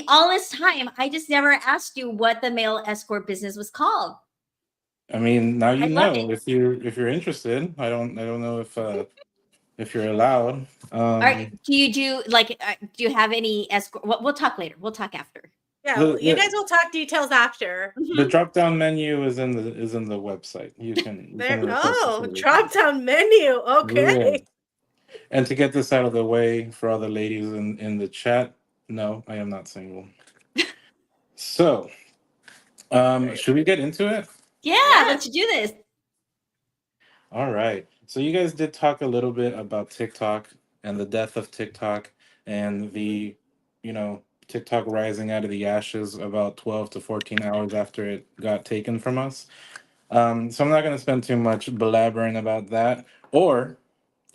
all this time, I just never asked you what the male escort business was called. I mean, now you know if you're interested. I don't know if you're allowed. All right. Do you have any escort? We'll talk later. We'll talk after. Yeah, you guys will talk details after. The drop down menu is in the website. You can drop down menu. Okay. Yeah. And to get this out of the way for all the ladies in the chat, no, I am not single. So, should we get into it? Yeah, let's do this. All right. So you guys did talk a little bit about TikTok and the death of TikTok and the, TikTok rising out of the ashes about 12 to 14 hours after it got taken from us. So I'm not going to spend too much blabbering about that, or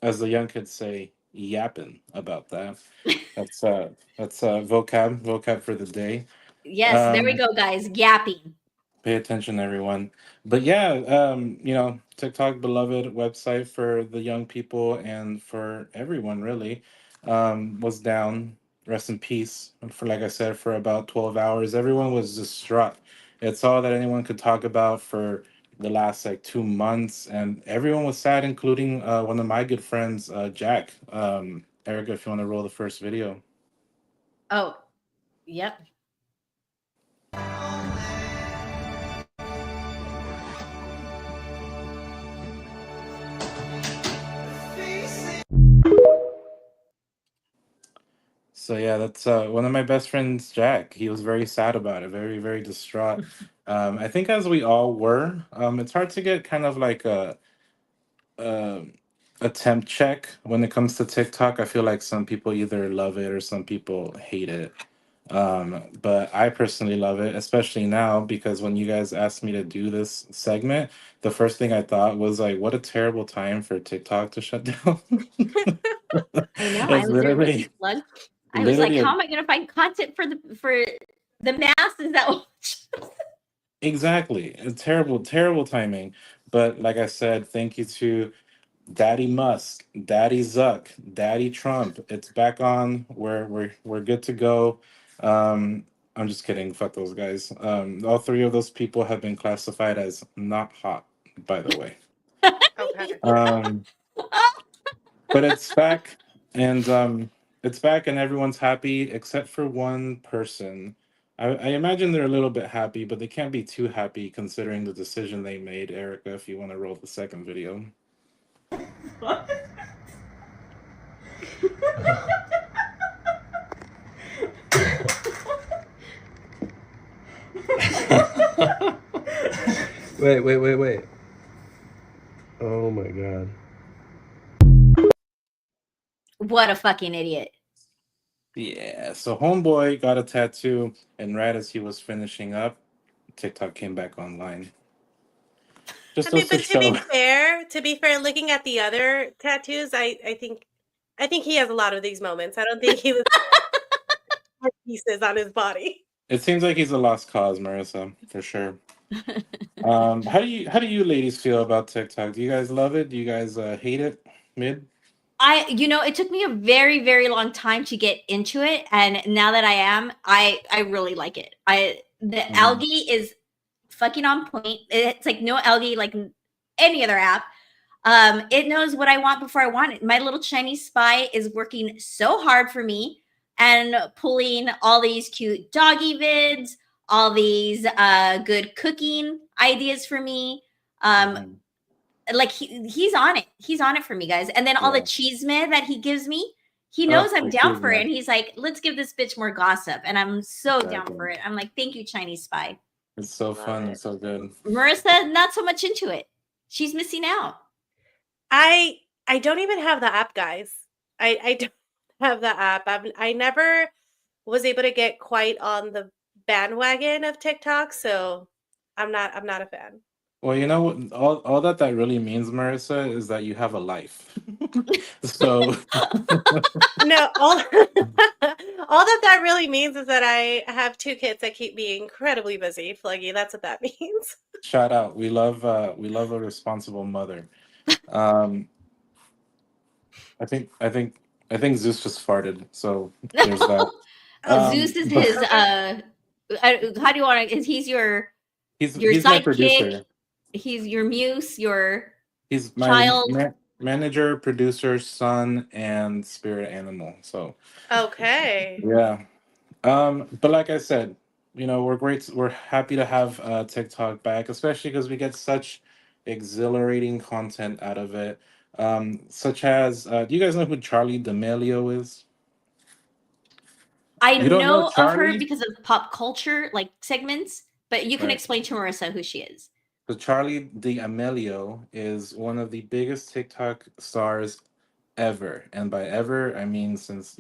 as the young kids say, yapping about that. That's vocab for the day. Yes, there we go, guys. Yapping. Pay attention, everyone. But yeah, TikTok, beloved website for the young people and for everyone, really, was down. Rest in peace. For, like I said, for about 12 hours. Everyone was distraught. It's all that anyone could talk about for the last like 2 months, and everyone was sad, including one of my good friends, Jack. Erika, if you want to roll the first video. Oh, yep. So yeah, that's one of my best friends, Jack. He was very sad about it, very, very distraught. I think as we all were. It's hard to get kind of like a a temp check when it comes to TikTok. I feel like some people either love it or some people hate it. But I personally love it, especially now because when you guys asked me to do this segment, the first thing I thought was like, what a terrible time for TikTok to shut down. I know. I It's was there with you, literally, Slug. I was like, literally, how am I going to find content for the masses that watch? exactly, a terrible, terrible timing. But like I said, thank you to Daddy Musk, Daddy Zuck, Daddy Trump. It's back on. We're good to go. I'm just kidding. Fuck those guys. All three of those people have been classified as not hot, by the way. Okay. But it's back, and it's back, and everyone's happy except for one person. I imagine they're a little bit happy, but they can't be too happy considering the decision they made. Erica, if you want to roll the second video. Wait. Oh my god. What a fucking idiot. Yeah, so Homeboy got a tattoo, and right as he was finishing up, TikTok came back online. I Just mean, goes to but show. to be fair, looking at the other tattoos, I think he has a lot of these moments. I don't think he was pieces on his body. It seems like he's a lost cause, Marissa, for sure. How do you ladies feel about TikTok? Do you guys love it? Do you guys hate it? Mid? It took me a very, very long time to get into it, and now that I am, I really like it. The algae is fucking on point. It's like no algae like any other app. It knows what I want before I want it. My little Chinese spy is working so hard for me and pulling all these cute doggy vids, all these good cooking ideas for me. Like he's on it. He's on it for me, guys. And then all the Yeah. cheesemeh that he gives me, he Oh, knows I'm the down for it. cheesemeh. And he's like, let's give this bitch more gossip. And I'm so down Exactly. for it. I'm like, thank you, Chinese spy. It's so Love fun and it. so good. Marissa, not so much into it. She's missing out. I don't even have the app, guys. I don't have the app. I never was able to get quite on the bandwagon of TikTok, so I'm not a fan. Well, you know what? All that really means, Marissa, is that you have a life. So No, all all that really means is that I have two kids that keep me incredibly busy, Fluggy. That's what that means. shout out. We love a responsible mother. Um, I think Zeus just farted. So there's that. Zeus is But his how do you want to he's your he's my sidekick, producer. he's your muse, your He's my child. manager, producer, son, and spirit animal. So Okay. yeah. But like I said, we're great. We're happy to have TikTok back, especially because we get such exhilarating content out of it. Such as, do you guys know who Charlie D'Amelio is? I You don't know know of her Charlie? because of pop culture like segments, but you can Right. explain to Marissa who she is. So Charlie D'Amelio is one of the biggest TikTok stars ever, and by ever I mean since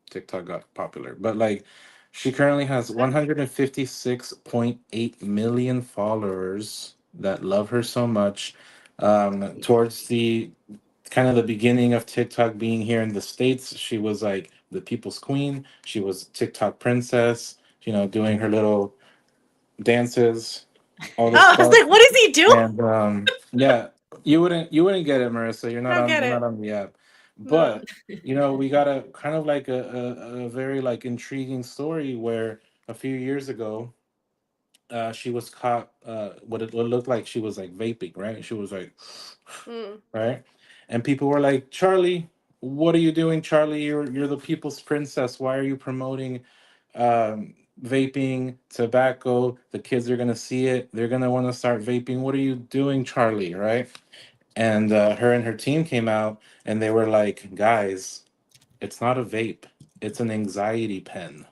TikTok got popular. But like, she currently has 156.8 million followers that love her so much. Towards the kind of the beginning of TikTok being here in the States, she was like the people's queen. She was TikTok princess, doing her little dances, all this Oh, I was stuff. like, what is he doing? And yeah, you wouldn't get it, Marissa. You're I not don't on get you're not it. on the app. No. But we got a kind of like a very like intriguing story where a few years ago she was caught what it looked like she was like vaping, right? She was like, right, and people were like, Charlie, what are you doing, Charlie? You're the people's princess. Why are you promoting vaping, tobacco? The kids are gonna see it. They're gonna want to start vaping. What are you doing, Charlie? Right? And her and her team came out and they were like, guys, it's not a vape. It's an anxiety pen,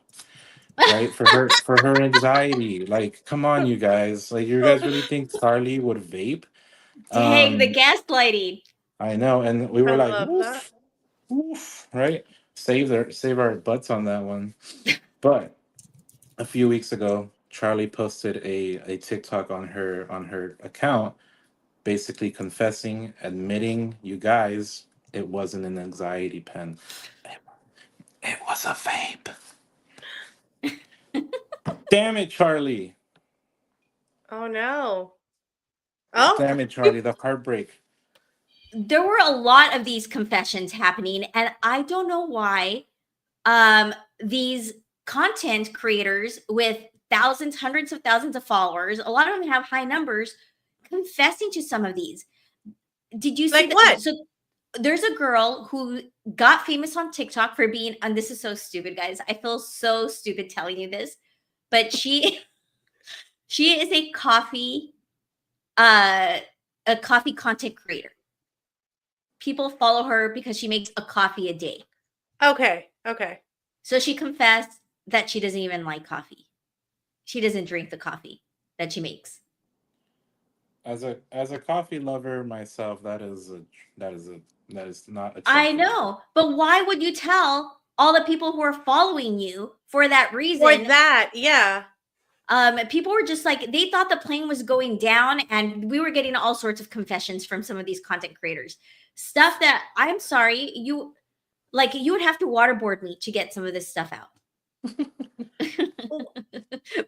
right? For her anxiety. Like, come on, you guys. Like, you guys really think Charlie would vape? Dang, the Um, gaslighting. I know. And we I were like, love that. woof, woof, right? Save our butts on that one. But a few weeks ago, Charlie posted a TikTok on her account, basically confessing, admitting, you guys, it wasn't an anxiety pen. It was a vape. Damn it, Charlie. Oh no. Oh, Damn it, Charlie. The heartbreak. There were a lot of these confessions happening, and I don't know why these content creators with thousands, hundreds of thousands of followers, a lot of them have high numbers, confessing to some of these. Did you see like that? what? So there's a girl who got famous on TikTok for being, and this is so stupid, guys. I feel so stupid telling you this, but she is a coffee content creator. People follow her because she makes a coffee a day. Okay. So she confessed that she doesn't even like coffee. She doesn't drink the coffee that she makes. As a coffee lover myself, that is not acceptable. I know, but why would you tell all the people who are following you for that reason? For that, yeah. People were just like, they thought the plane was going down, and we were getting all sorts of confessions from some of these content creators. Stuff that, I'm sorry, you would have to waterboard me to get some of this stuff out.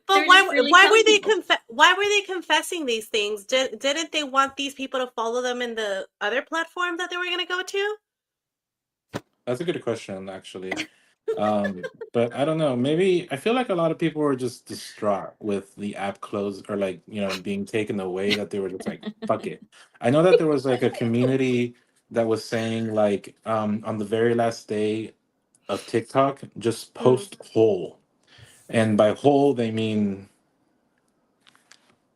But why were they confessing these things? Didn't they want these people to follow them in the other platform that they were going to go to? That's a good question, actually. But I don't know. Maybe I feel like a lot of people were just distraught with the app closed, or like, being taken away, that they were just like, fuck it. I know that there was like a community that was saying like, on the very last day of TikTok, just post whole. And by whole they mean,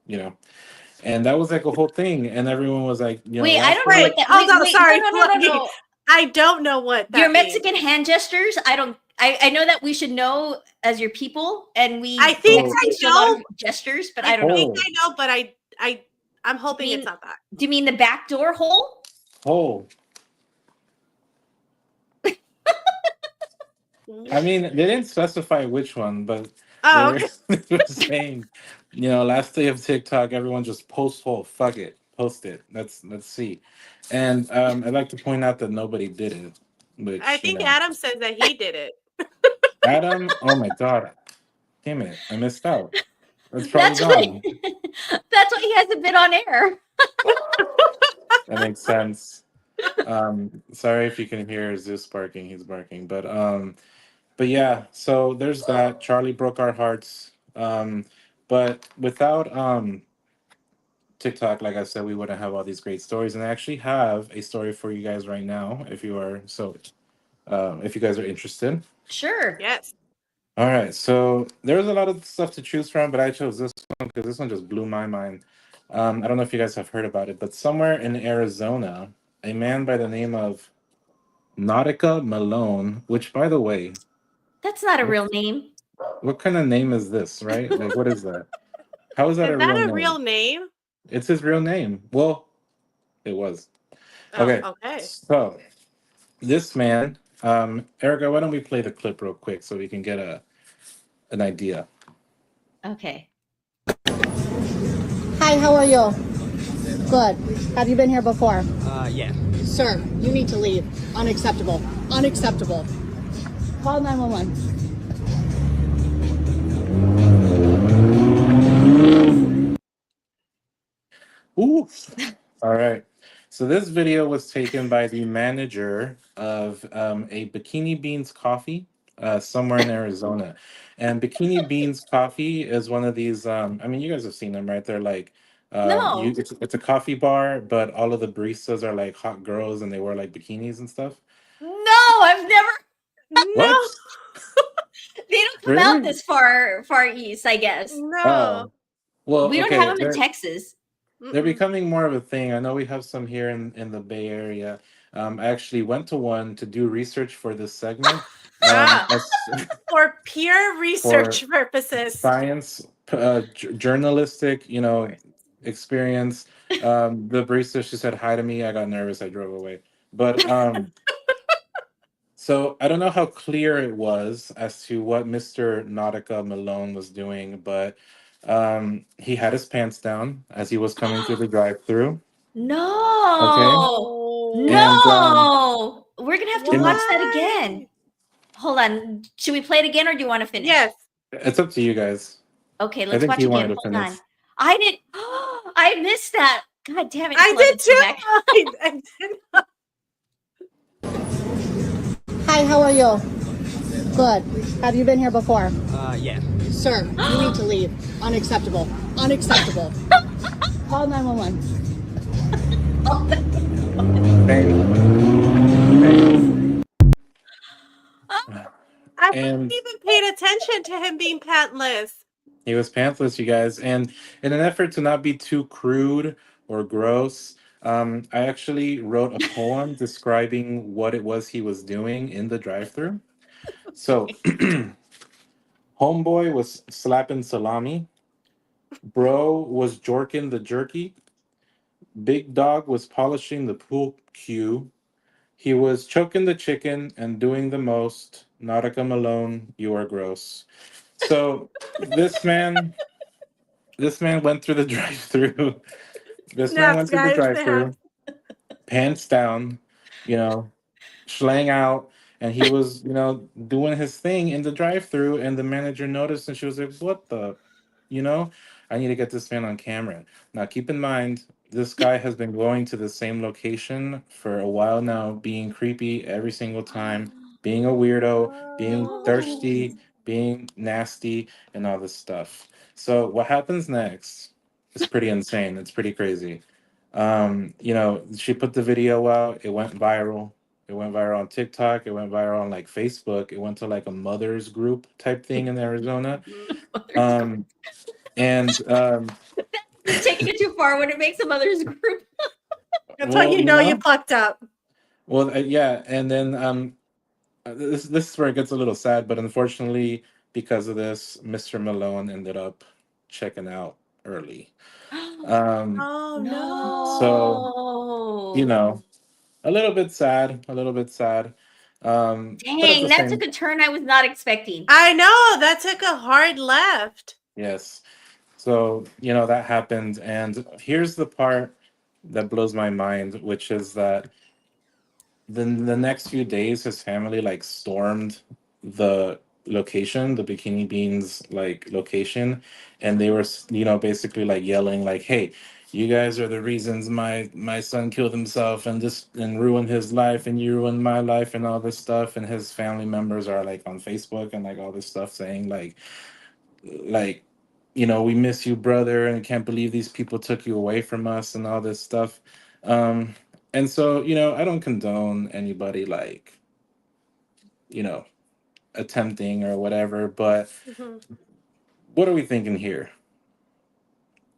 and that was like a whole thing. And everyone was like, Wait, I don't know Wait, what that. hold on, Wait, sorry, no. I don't know what that Your means. Mexican hand gestures. I know that we should know as your people, and we. I think Mexicans I do a lot know. of gestures, but I don't know. think I know, but I'm hoping it's not that. Do you mean the back door hole? whole. I mean, they didn't specify which one, but Oh, they okay. they were saying, last day of TikTok, everyone just post whole. Fuck it, post it. Let's see. And I'd like to point out that nobody did it. Which I think Adam says that he did it. Adam. Oh my god, damn it! I missed out. That's probably gone. That's why he hasn't been on air. That makes sense. Sorry if you can hear Zeus barking. He's barking, but yeah. So there's that. Charlie broke our hearts. But without TikTok, like I said, we wouldn't have all these great stories. And I actually have a story for you guys right now, if you guys are interested. Sure. Yes. All right. So there's a lot of stuff to choose from, but I chose this one because this one just blew my mind. I don't know if you guys have heard about it, but somewhere in Arizona, a man by the name of Nautica Malone, which, by the way, That's not a real name. what kind of name is this, right? Like, what is that? How is that Is a that real a name? real name? It's his real name. Well, it was. Oh, Okay. okay. So this man, Erica, why don't we play the clip real quick so we can get an idea? Okay. Hi, how are you? Good. Have you been here before? Yeah. Sir, you need to leave. Unacceptable. Unacceptable. Call 911. Ooh. All right. So this video was taken by the manager of a Bikini Beans Coffee somewhere in Arizona. And Bikini Beans Coffee is one of these. I mean, you guys have seen them, right? They're like, No, it's a coffee bar, but all of the baristas are like hot girls, and they wear like bikinis and stuff. no, I've never. No, What? They don't come out Really? this far east, I guess. no. Oh, well, We don't have okay. them in Texas. They're Mm-mm. becoming more of a thing. I know we have some here in the Bay Area. I actually went to one to do research for this segment. Ah, As for pure for research purposes. science, journalistic, Of course. experience. The barista, she said hi to me. I got nervous. I drove away. But so I don't know how clear it was as to what Mr. Nautica Malone was doing, but he had his pants down as he was coming through the drive-through. Okay, No, and no. We're gonna have to in watch the that again. Hold on. Should we play it again or do you want to finish? Yes. it's up to you guys. Okay, I let's think watch he again. wanted to Hold finish. on. I did. I missed that. God damn it. I Hold on, did let's go too. back. I did. Hi, how are you? Good. Have you been here before? Yeah. Sir, you need to leave. Unacceptable. Unacceptable. Call 911. I And haven't even paid attention to him being pantless. he was pantsless, you guys. And in an effort to not be too crude or gross, I actually wrote a poem describing what it was he was doing in the drive-through. So, homeboy was slapping salami. Bro was jorking the jerky. Big dog was polishing the pool cue. He was choking the chicken and doing the most. Nautica Malone, you are gross. So this man, this man went through the drive-through. This man Snaps, went through the guys. Snaps. drive-through, pants down, you know, schlang out, and he was, doing his thing in the drive-through, and the manager noticed, and she was like, "What the, you know? I need to get this man on camera." Now, keep in mind, this guy has been going to the same location for a while now, being creepy every single time, being a weirdo, being Oh. thirsty, being nasty, and all this stuff. So, what happens next is pretty insane. It's pretty crazy. She put the video out, it went viral. It went viral on TikTok, it went viral on like Facebook, it went to like a mother's group type thing in Arizona. Um, and You're taking it too far when it makes a mother's group. That's how well, you know you fucked up. yeah, and then this is where it gets a little sad, but unfortunately, because of this, Mr. Malone ended up checking out early. Um, Oh so No. a little bit sad, a little bit sad. But at Dang, the that took same, a turn I was not expecting. I know. That took a hard left. yes. So, that happened. And here's the part that blows my mind, which is that the next few days, his family like stormed the location, the Bikini Beans like location, and they were, basically like yelling, like, "Hey, you guys are the reasons my son killed himself and ruined his life, and you ruined my life, and all this stuff." And his family members are like on Facebook and like all this stuff saying like we miss you, brother, and can't believe these people took you away from us and all this stuff. um and so, I don't condone anybody like, you know attempting or whatever, but Mhm. what are we thinking here?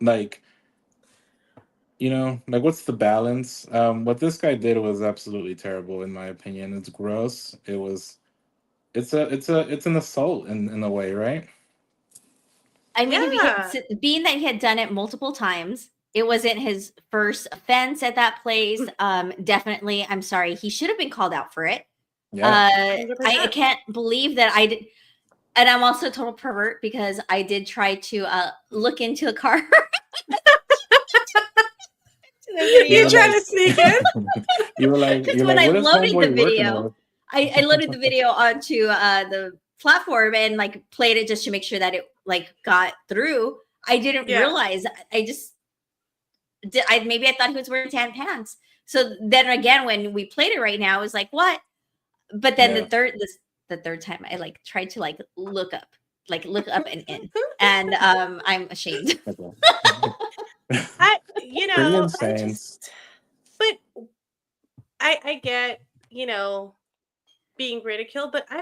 Like, like, what's the balance? What this guy did was absolutely terrible, in my opinion. It's gross. It's an assault in a way, right? I mean, Yeah. being that he had done it multiple times, it wasn't his first offense at that place. Definitely, I'm sorry. He should have been called out for it. Yeah. I 100%. can't believe that I did. And I'm also a total pervert because I did try to look into a car. You trying to sneak in? You were like, Because when I what is loaded the homeboy working video, with? I loaded the video onto the platform and like played it just to make sure that it like got through. I didn't Yeah. realize. I just did. Maybe I thought he was wearing tan pants. So then again, when we played it right now, it was like, what? But then Yeah. the the third time I like tried to look up and in, and I'm ashamed. Pretty I insane. just, but I get, being ridiculed, but I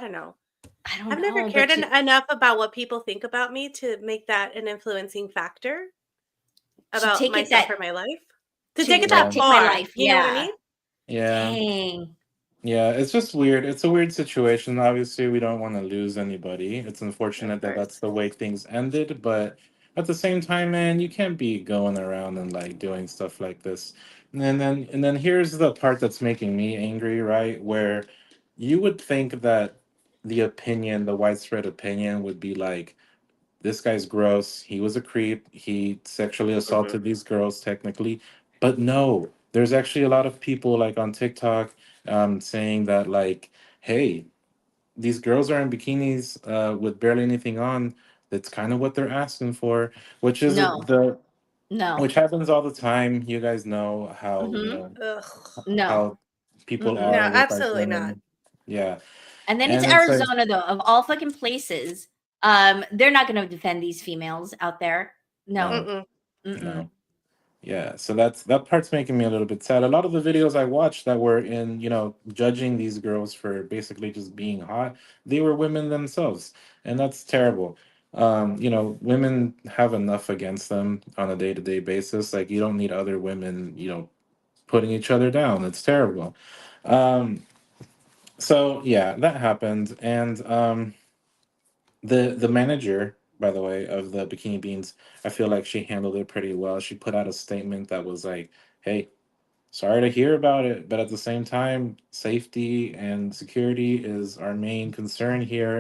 don't know. I don't I've know, never cared enough about what people think about me to make that an influencing factor about take it myself that or my life. To to take it like that take my far. life. You know what I Yeah. mean? Yeah. Dang. Yeah, it's just weird. It's a weird situation. Obviously, we don't want to lose anybody. It's Of unfortunate that that's course. the way things ended, but at the same time, man, you can't be going around and like doing stuff like this. And then here's the part that's making me angry, right? Where you would think that the widespread opinion would be like, this guy's gross. He was a creep. He sexually Hmm. assaulted these girls, technically. But no, there's actually a lot of people like on TikTok saying that, like, hey, these girls are in bikinis with barely anything on. That's kind of what they're asking for, which is No. the No. which happens all the time. You guys know how Mm-hmm. Ugh. No. how people Mm-mm. No, are with like absolutely not. women. Yeah, And then it's and it's like Arizona, though, of all fucking places. They're not going to defend these females out there. No. no, Mm-mm. Mm-mm. no. Yeah, so that part's making me a little bit sad. A lot of the videos I watched that were in, judging these girls for basically just being hot, they were women themselves, and that's terrible. Women have enough against them on a day-to-day basis. Like, you don't need other women, putting each other down. It's terrible. Um, so yeah, that happened, and the manager, by the way, of the Bikini Beans, I feel like she handled it pretty well. She put out a statement that was like, "Hey, sorry to hear about it, but at the same time, safety and security is our main concern here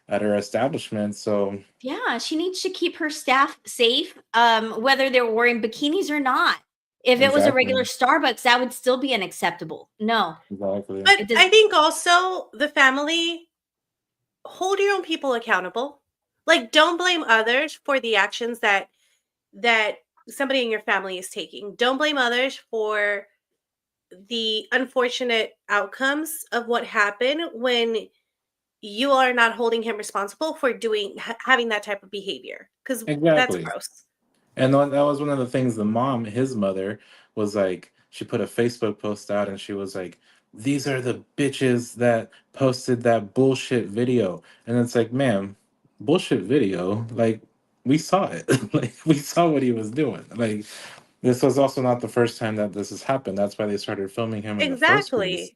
at our establishment." So Yeah, she needs to keep her staff safe, whether they're wearing bikinis or not. If it was a regular exactly, Starbucks, that would still be unacceptable. No, exactly, But it does. I think also the family, hold your own people accountable. Like, don't blame others for the actions that somebody in your family is taking. Don't blame others for the unfortunate outcomes of what happened when you are not holding him responsible for having that type of behavior, because that's exactly. gross. And that was one of the things his mother, was like, she put a Facebook post out and she was like, these are the bitches that posted that bullshit video. And it's like, ma'am, bullshit video? Like, we saw it. Like, we saw what he was doing. Like, this was also not the first time that this has happened. That's why they started filming him in the first place. Exactly.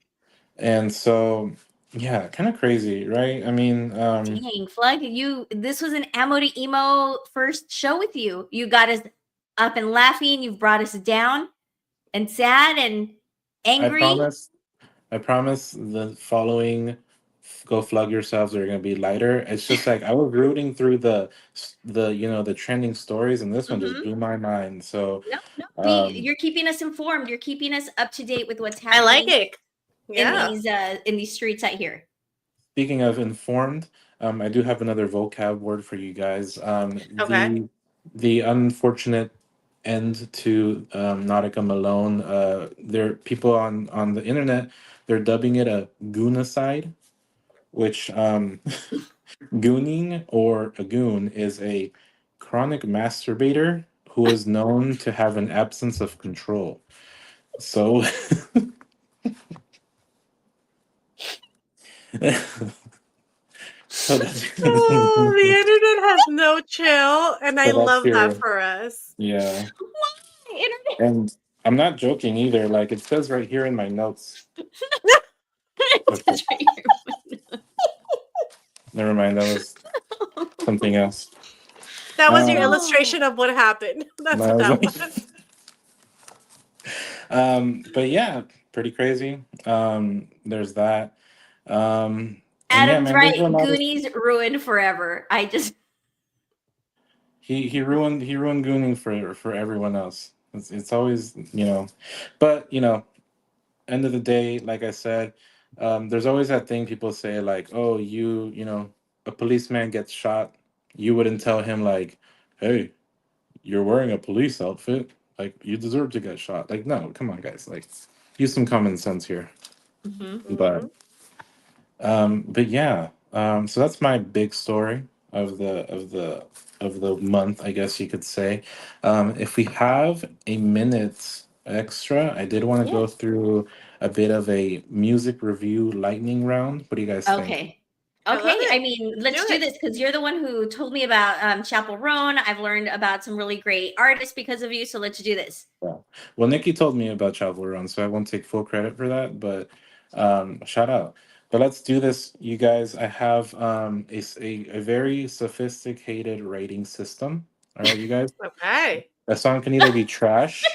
And so, yeah, kind of crazy, right? I mean, Dang, Flug, this was an ammo to emo first show with you. You got us up and laughing. You've brought us down and sad and I angry. promise I promise the following Go Flug Yourselves are going to be lighter. It's just like I was rooting through the trending stories, and this one just Mm-hmm. blew my mind. So, No. um, You're keeping us informed. You're keeping us up to date with what's I like happening it. Yeah. in these streets out here. speaking of informed, I do have another vocab word for you guys. Okay. The unfortunate end to Nautica Malone. There people on the internet, they're dubbing it a goonicide, which gooning or a goon is a chronic masturbator who is known to have an absence of control. So, so that's, Oh, the internet has no chill, and I so that's love that your, for us. yeah. Why? Internet. And I'm not joking either. Like, it says right here in my notes. It says right here. Never mind, that was something else. That was your Um, illustration of what happened. That's what I was that like, was. but yeah, pretty crazy. There's that. And yeah, Adam's man, there's a right. lot of Goonies ruined forever. I just he ruined gooning for everyone else. It's always, but end of the day, like I said, there's always that thing people say, like, oh, a policeman gets shot, you wouldn't tell him like, hey, you're wearing a police outfit, like you deserve to get shot. Like, no, come on, guys, like use some common sense here. mm-hmm. But Mhm. But yeah, so that's my big story of the month, I guess you could say. If we have a minute extra, I did want to Yeah. go through a bit of a music review lightning round. What do you guys think? Okay. I love Okay. I it. mean, let's Do do it. this because you're the one who told me about Chapel Roan. I've learned about some really great artists because of you. So let's do this. Yeah. Well, Nikki told me about Travel Run, so I won't take full credit for that, but shout out. But let's do this, you guys. I have a very sophisticated rating system. All right, you guys. Okay. A song can either be trash,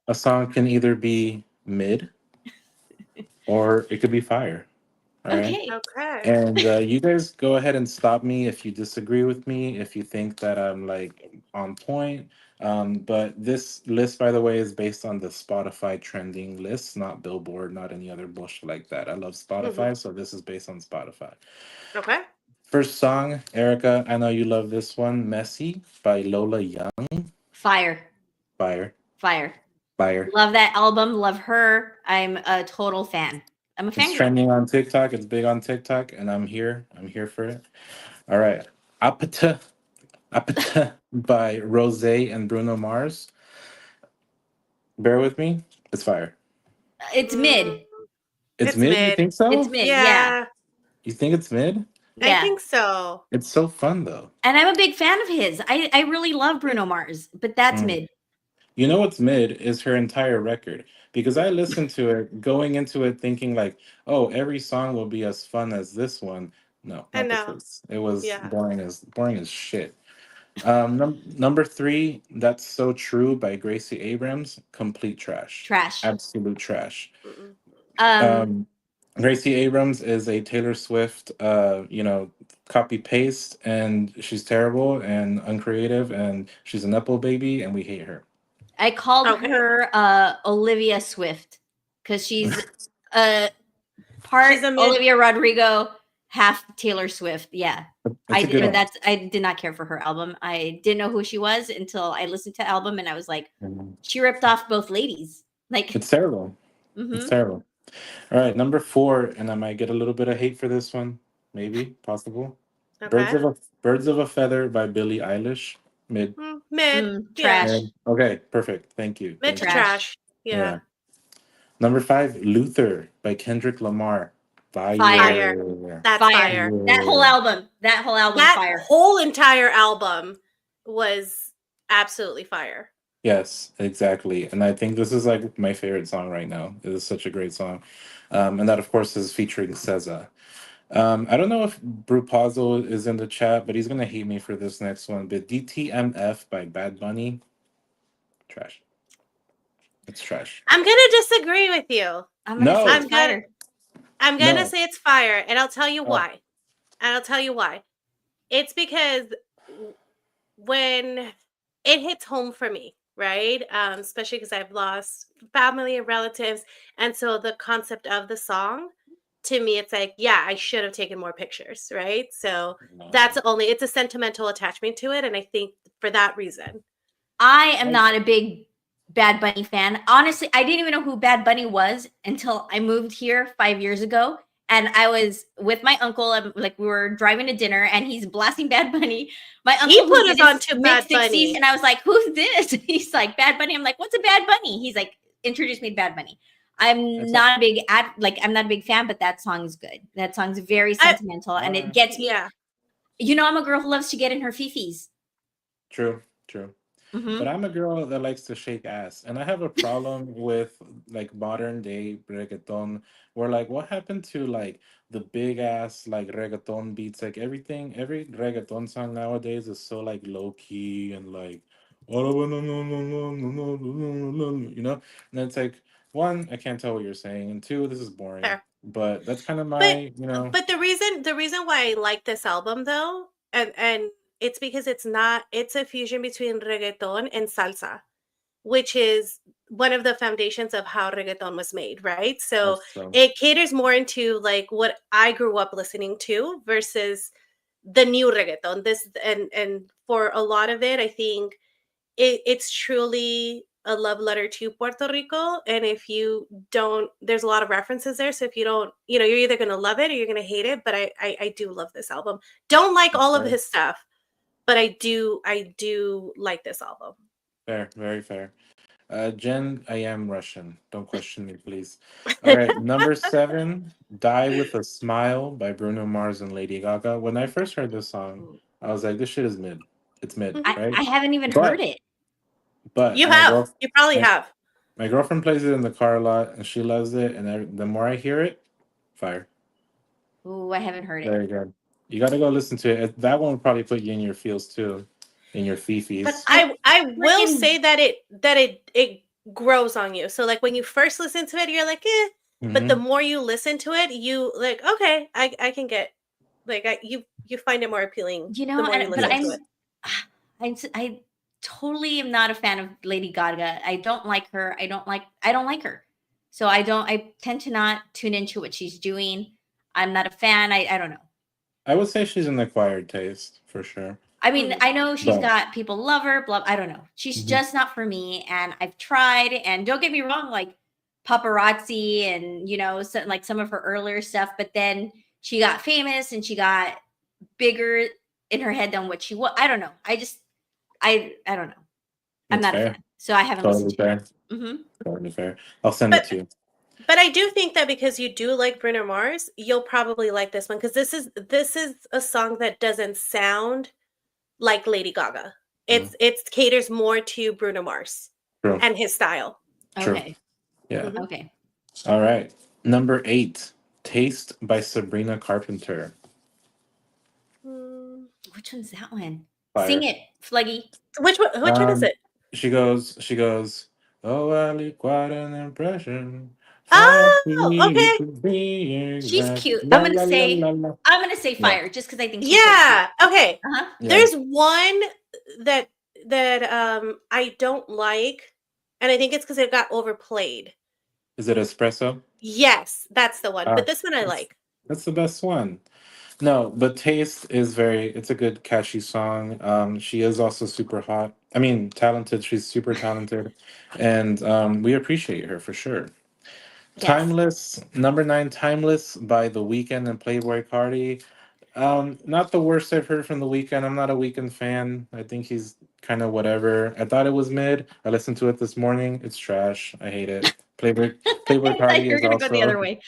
a song can either be mid, or it could be fire. All right. Okay. Okay. And you guys go ahead and stop me if you disagree with me, if you think that I'm like on point. But this list, by the way, is based on the Spotify trending list, not Billboard, not any other bullshit like that. I love Hmm. Spotify, so this is based on Spotify. Okay. First song, Erica, I know you love this one, Messy by Lola Young. Fire. Fire, Fire. fire. Love that album. Love her. I'm a total fan. I'm a It's fangirl. trending on TikTok. It's big on TikTok, and I'm here. I'm here for it. All right. Apata Apata by Rose and Bruno Mars. Bear with me. It's fire. It's Mm, mid. It's it's mid. You mid. think It's so? mid. Yeah. Yeah, You think it's mid? I Yeah. think so. It's so fun though. And I'm a big fan of his. I really love Bruno Mars, but that's Mm. mid. You know what's mid is her entire record because I listened to it going into it thinking like, oh, every song will be as fun as this one. No, I not the know. case. It was Yeah. boring as shit. Number three, That's So True by Gracie Abrams. Complete trash. Trash. Absolute trash. Mm-mm. Um, Um, Gracie Abrams is a Taylor Swift, copy paste, and she's terrible and uncreative, and she's a nepo baby, and we hate her. I called Okay. her Olivia Swift because she's part She's a mid. Olivia Rodrigo, half Taylor Swift. Yeah. It's a good one. I did not care for her album. I didn't know who she was until I listened to the album and I was like, she ripped off both ladies. Like, It's terrible. It's mhm. terrible. All right, number four, and I might get a little bit of hate for this one, maybe possible. Birds Okay. of a Birds of a Feather by Billie Eilish. Mid. Mid. Yeah. Trash. Mid. Okay, perfect. Thank you. Mid Thank to you. Trash. trash. Yeah. Yeah. Number five, Luther by Kendrick Lamar. Fire. Fire. That's Fire. fire. That whole album. That Fire. whole entire album was absolutely fire. Yes, exactly. And I think this is like my favorite song right now. It is such a great song. And that, of course, is featuring SZA. I don't know if Brupazo is in the chat, but he's going to hate me for this next one. But DTMF by Bad Bunny, trash. It's trash. I'm gonna disagree with you. I'm gonna No. say I'm it's gonna fire. I'm gonna No. say it's fire, and I'll tell you Oh, why. And I'll tell you why. It's because when it hits home for me, right? Especially because I've lost family and relatives, and so the concept of the song, to me, it's like, yeah, I should have taken more pictures, right? So that's no. only it's a sentimental attachment to it, and I think for that reason. I am not a big Bad Bunny fan. Honestly, I didn't even know who Bad Bunny was until I moved here 5 years ago. And I was with my uncle, and like we were driving to dinner, and he's blasting Bad Bunny. My uncle He who's put in us his onto Bad mid-60s, Bunny. and I was like, "Who's this?" He's like, "Bad Bunny." I'm like, "What's a Bad Bunny?" He's like, "Introduce me to Bad Bunny." I'm not a big I'm not a big fan, but that song is good. That song's very sentimental, and it gets me. Yeah. You know, I'm a girl who loves to get in her fifis. True, true. But I'm a girl that likes to shake ass. And I have a problem with like modern day reggaeton where like what happened to like the big ass like reggaeton beats? Like every reggaeton song nowadays is so like low key and like you know? And it's like one, I can't tell what you're saying, and two, this is boring. Fair. But that's kind of But my, you know. but the reason why I like this album though, and it's because it's a fusion between reggaeton and salsa, which is one of the foundations of how reggaeton was made, right? So That's so it caters more into like what I grew up listening to versus the new reggaeton. This and for a lot of it, I think it's truly a love letter to Puerto Rico. And if you don't, there's a lot of references there. So if you don't, you're either going to love it or you're going to hate it. But I do love this album. Don't like all of his stuff, but I do like this album. Fair, very fair. Jen, I am Russian. Don't question me, please. All right, number 7, Die with a Smile by Bruno Mars and Lady Gaga. When I first heard this song, I was like, this shit is mid. It's mid, right? I haven't even heard it. But you probably have. My girlfriend plays it in the car a lot, and she loves it. And the more I hear it, fire. Ooh, I haven't heard it. Very good. You got to go listen to it. That one will probably put you in your feels too, in your fifis. But I will say that it grows on you. So like when you first listen to it, you're like, eh. But the more you listen to it, you like, okay, I can get, like, you find it more appealing. The more you listen to it. I totally am not a fan of Lady Gaga. I don't like her. I don't like her. So I tend to not tune into what she's doing. I'm not a fan. I don't know. I would say she's an acquired taste for sure. I mean, I know she's got people love her, blah, I don't know. She's just not for me. And I've tried, and don't get me wrong, like Paparazzi and, some of her earlier stuff, but then she got famous and she got bigger in her head than what she was. I don't know. I don't know. I'm not a fan. So I haven't listened to it. Totally fair. I'll send it to you. But I do think that because you do like Bruno Mars, you'll probably like this one, because this is a song that doesn't sound like Lady Gaga. It caters more to Bruno Mars and his style. True. Okay. Yeah. Okay. All right. Number 8, Taste by Sabrina Carpenter. Which one's that one? Fire. Sing it, Fluggy. Which one is it? She goes, oh, I leave quite an impression. Oh, okay. She's cute. I'm gonna say fire, just because I think she's okay. Uh-huh. Yeah. There's one that I don't like, and I think it's because it got overplayed. Is it Espresso? Yes, that's the one. But this one I like. That's the best one. No, but Taste is it's a good catchy song. She is also super hot. I mean, talented. She's super talented. And we appreciate her for sure. Yes. Timeless, number 9, Timeless by The Weeknd and Playboi Carti. Not the worst I've heard from The Weeknd. I'm not a Weeknd fan. I think he's kind of whatever. I thought it was mid. I listened to it this morning. It's trash. I hate it. Playboi Carti You're is gonna also... go the other way.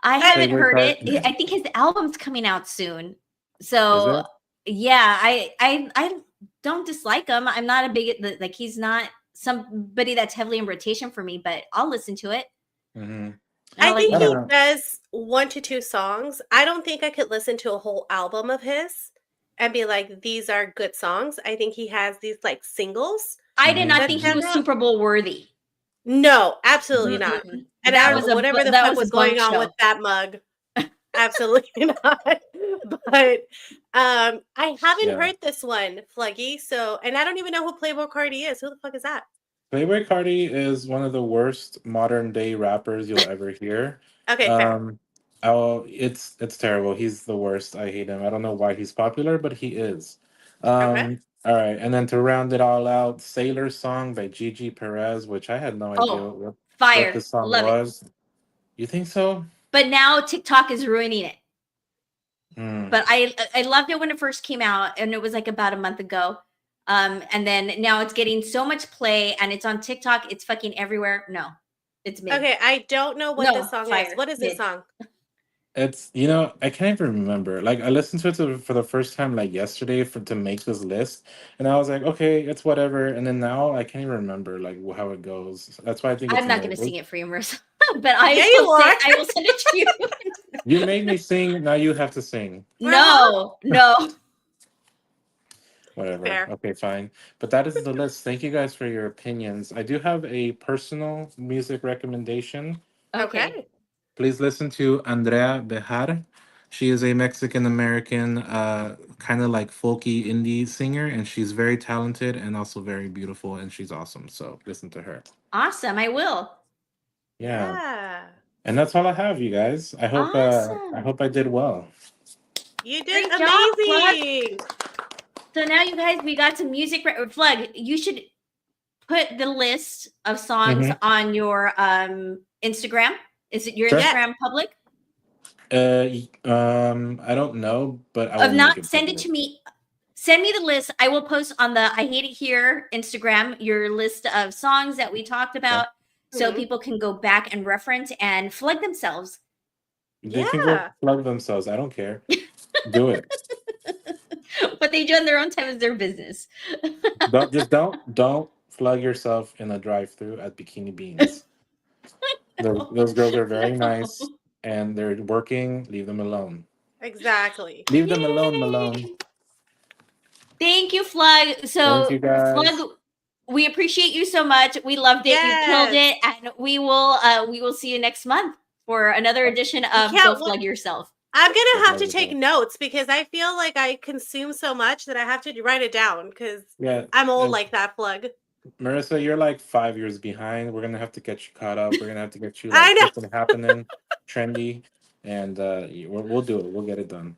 I haven't heard it. I think his album's coming out soon. So yeah, I don't dislike him. I'm not a big, like, he's not somebody that's heavily in rotation for me, but I'll listen to it. I think he does 1 to 2 songs. I don't think I could listen to a whole album of his and be like, these are good songs. I think he has these like singles. I did not think he was Super Bowl worthy. No, absolutely not. And that was whatever the fuck was going on with that mug. Absolutely not. But I haven't heard this one, Fluggy. So, and I don't even know who Playboi Carti is. Who the fuck is that? Playboi Carti is one of the worst modern day rappers you'll ever hear. Okay. It's terrible. He's the worst. I hate him. I don't know why he's popular, but he is. All right. And then to round it all out, Sailor Song by Gigi Perez, which I had no idea what the song was. It. You think so? But now TikTok is ruining it. But I loved it when it first came out, and it was like about a month ago. And then now it's getting so much play, and it's on TikTok. It's fucking everywhere. No, it's mid. Okay, I don't know what this song is. What is this song? It's, I can't even remember. Like, I listened to it for the first time like yesterday to make this list, and I was like, okay, it's whatever. And then now I can't even remember like how it goes. That's why I think I'm not going to sing it for you, Marissa. But I will send it to you. You made me sing. Now you have to sing. No. Whatever. Fair. Okay, fine. But that is the list. Thank you guys for your opinions. I do have a personal music recommendation. Okay. Please listen to Andrea Bejar. She is a Mexican-American, kind of like folky indie singer, and she's very talented and also very beautiful, and she's awesome. So listen to her. Awesome. I will. Yeah. And that's all I have, you guys. I hope I hope I did well. You did amazing. So now, you guys, we got some music. Flug, you should put the list of songs Mhm. on your Instagram? Is it your Sure. Instagram public? I don't know, but I If will make not, it send it public. to me. Send me the list. I will post on the I Hate It Here Instagram your list of songs that we talked about so Mhm. people can go back and reference and flood themselves. They can go Yeah. plug themselves. I don't care. Do it. What they do on their own time is their business. Don't flug yourself in a drive-through at Bikini Beans. Those girls are very nice and they're working. Leave them alone. Exactly. Leave them alone, Malone. Thank you, Flug. Thank So, you guys. Flug, we appreciate you so much. We loved it. You killed Yes. it, and we will see you next month for another edition of Yeah, Go well, Flug Yourself. I'm Go gonna have plug to take yourself. notes because I feel like I consume so much that I have to write it down because Yeah, I'm old like that, Plug. Marissa, you're like 5 years behind. We're gonna have to get you caught up. We're gonna have to get you I like know. what's happening, trendy, and we'll do it. We'll get it done.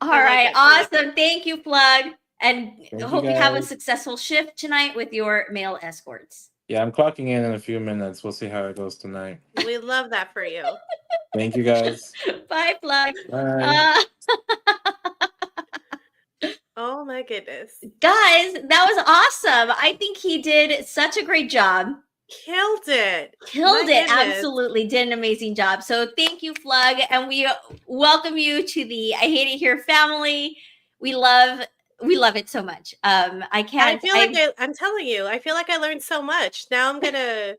All I like right, it. I like awesome. Thank you, Plug, and Thank you hope you have a guys. successful shift tonight with your male escorts. Yeah, I'm clocking in a few minutes. We'll see how it goes tonight. We love that for you. Thank you guys. Bye, Plug. Bye. Oh my goodness. Guys, that was awesome. I think he did such a great job. Killed it. Killed My it. goodness. Absolutely did an amazing job. So thank you, Flug, and we welcome you to the I Hate It Here family. We love it so much. I can't. I feel like I'm telling you, I feel like I learned so much. Now I'm gonna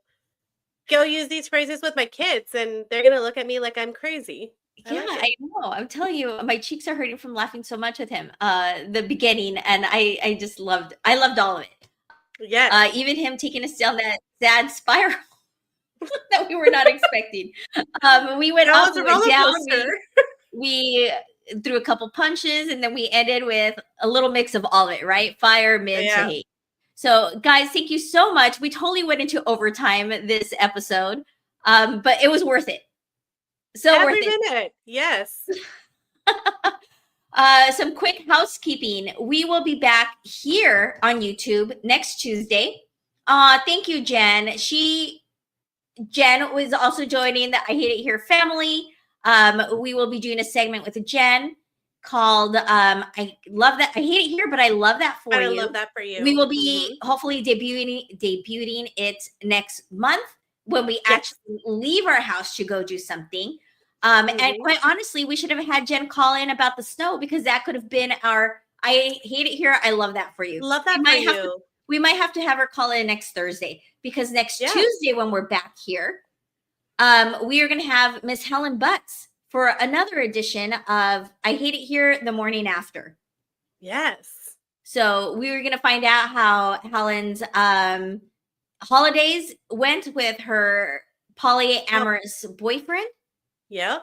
go use these phrases with my kids, and they're gonna look at me like I'm crazy. I know. I'm telling you, my cheeks are hurting from laughing so much with him. The beginning, and I just loved. I loved all of it. Yes. Even him taking us down that sad spiral that we were not expecting. We went That up, was we a went roller down, coaster. we threw a couple punches, and then we ended with a little mix of all of it, right? Fire, mid to Yeah. hate. So, guys, thank you so much. We totally went into overtime this episode, but it was worth it. So Every worth it. minute. Yes. Some quick housekeeping. We will be back here on YouTube next Tuesday. Thank you, Jen. Jen was also joining the I Hate It Here family. We will be doing a segment with Jen called I love that. I hate it here, but I love that for you. I love that for you. We will be hopefully debuting it next month when we actually leave our house to go do something. And quite honestly, we should have had Jen call in about the snow because that could have been our I hate it here. I love that for you. Love that for you. We might have to have her call in next Thursday because next Tuesday when we're back here, we are going to have Miss Helen Butts for another edition of I Hate It Here the morning after. Yes. So we were going to find out how Helen's holidays went with her polyamorous boyfriend. Yep.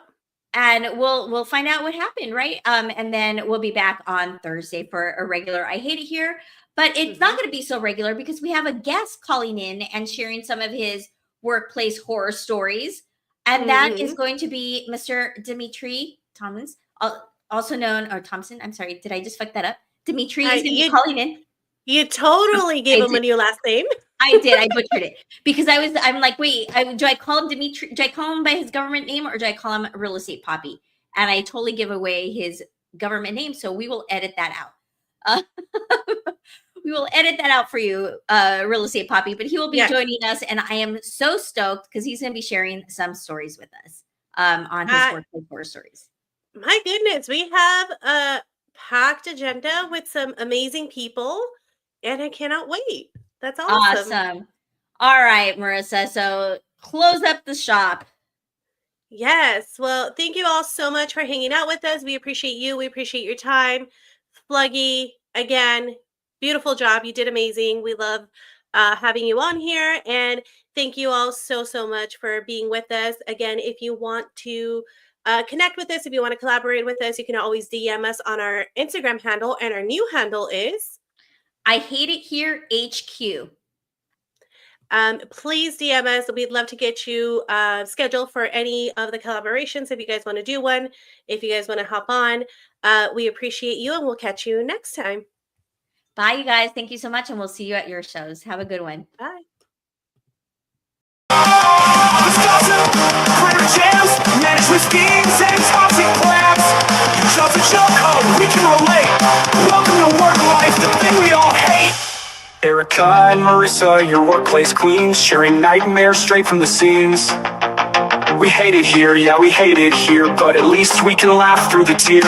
And we'll find out what happened, right? And then we'll be back on Thursday for a regular I Hate It Here. But it's not going to be so regular because we have a guest calling in and sharing some of his workplace horror stories. And that is going to be Mr. Dimitri Thomas, also known, or Thompson. I'm sorry. Did I just fuck that up? Dimitri is going to be calling in. You totally gave him a new last name. I did. I butchered it because I'm like, wait, do I call him Dimitri? Do I call him by his government name or do I call him Real Estate Poppy? And I totally give away his government name. So we will edit that out. We will edit that out for you, Real Estate Poppy, but he will be joining us. And I am so stoked because he's going to be sharing some stories with us on his workplace horror stories. My goodness, we have a packed agenda with some amazing people and I cannot wait. That's awesome. All right, Marissa. So close up the shop. Yes. Well, thank you all so much for hanging out with us. We appreciate you. We appreciate your time. Fluggy, again, beautiful job. You did amazing. We love having you on here. And thank you all so much for being with us. Again, if you want to connect with us, if you want to collaborate with us, you can always DM us on our Instagram handle. And our new handle is I Hate It Here HQ. Please DM us. We'd love to get you scheduled for any of the collaborations if you guys want to do one. If you guys want to hop on, we appreciate you and we'll catch you next time. Bye, you guys. Thank you so much, and we'll see you at your shows. Have a good one. Bye. Office gossip, printer jams, management schemes, and toxic plans. Your job's a joke, oh, we can relate. Welcome to work life, the thing we all hate. Erika and Marissa, your workplace queens, sharing nightmares straight from the scenes. We hate it here, yeah, we hate it here, but at least we can laugh through the tears.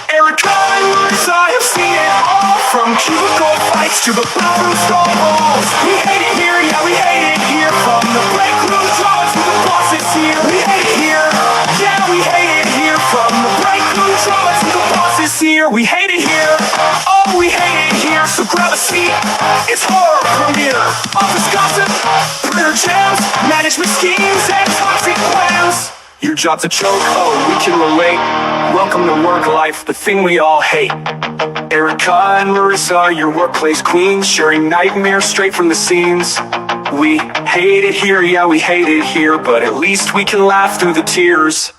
Erika and Marissa have seen it all, from cubicle fights to the bathroom stall balls. We hate it here, yeah, we hate it here, from the break room drama to the bosses here. We hate it here, yeah, we hate it here, from the break room drama to the bosses here. We hate it here, oh, we hate it here, so grab a seat, it's horror premiere. Office gossip, printer jams, management schemes, and toxic plans. Your job's a joke, oh, we can relate. Welcome to work life, the thing we all hate. Erika and Marissa, your workplace queens, sharing nightmares straight from the scenes. We hate it here, yeah, we hate it here, but at least we can laugh through the tears.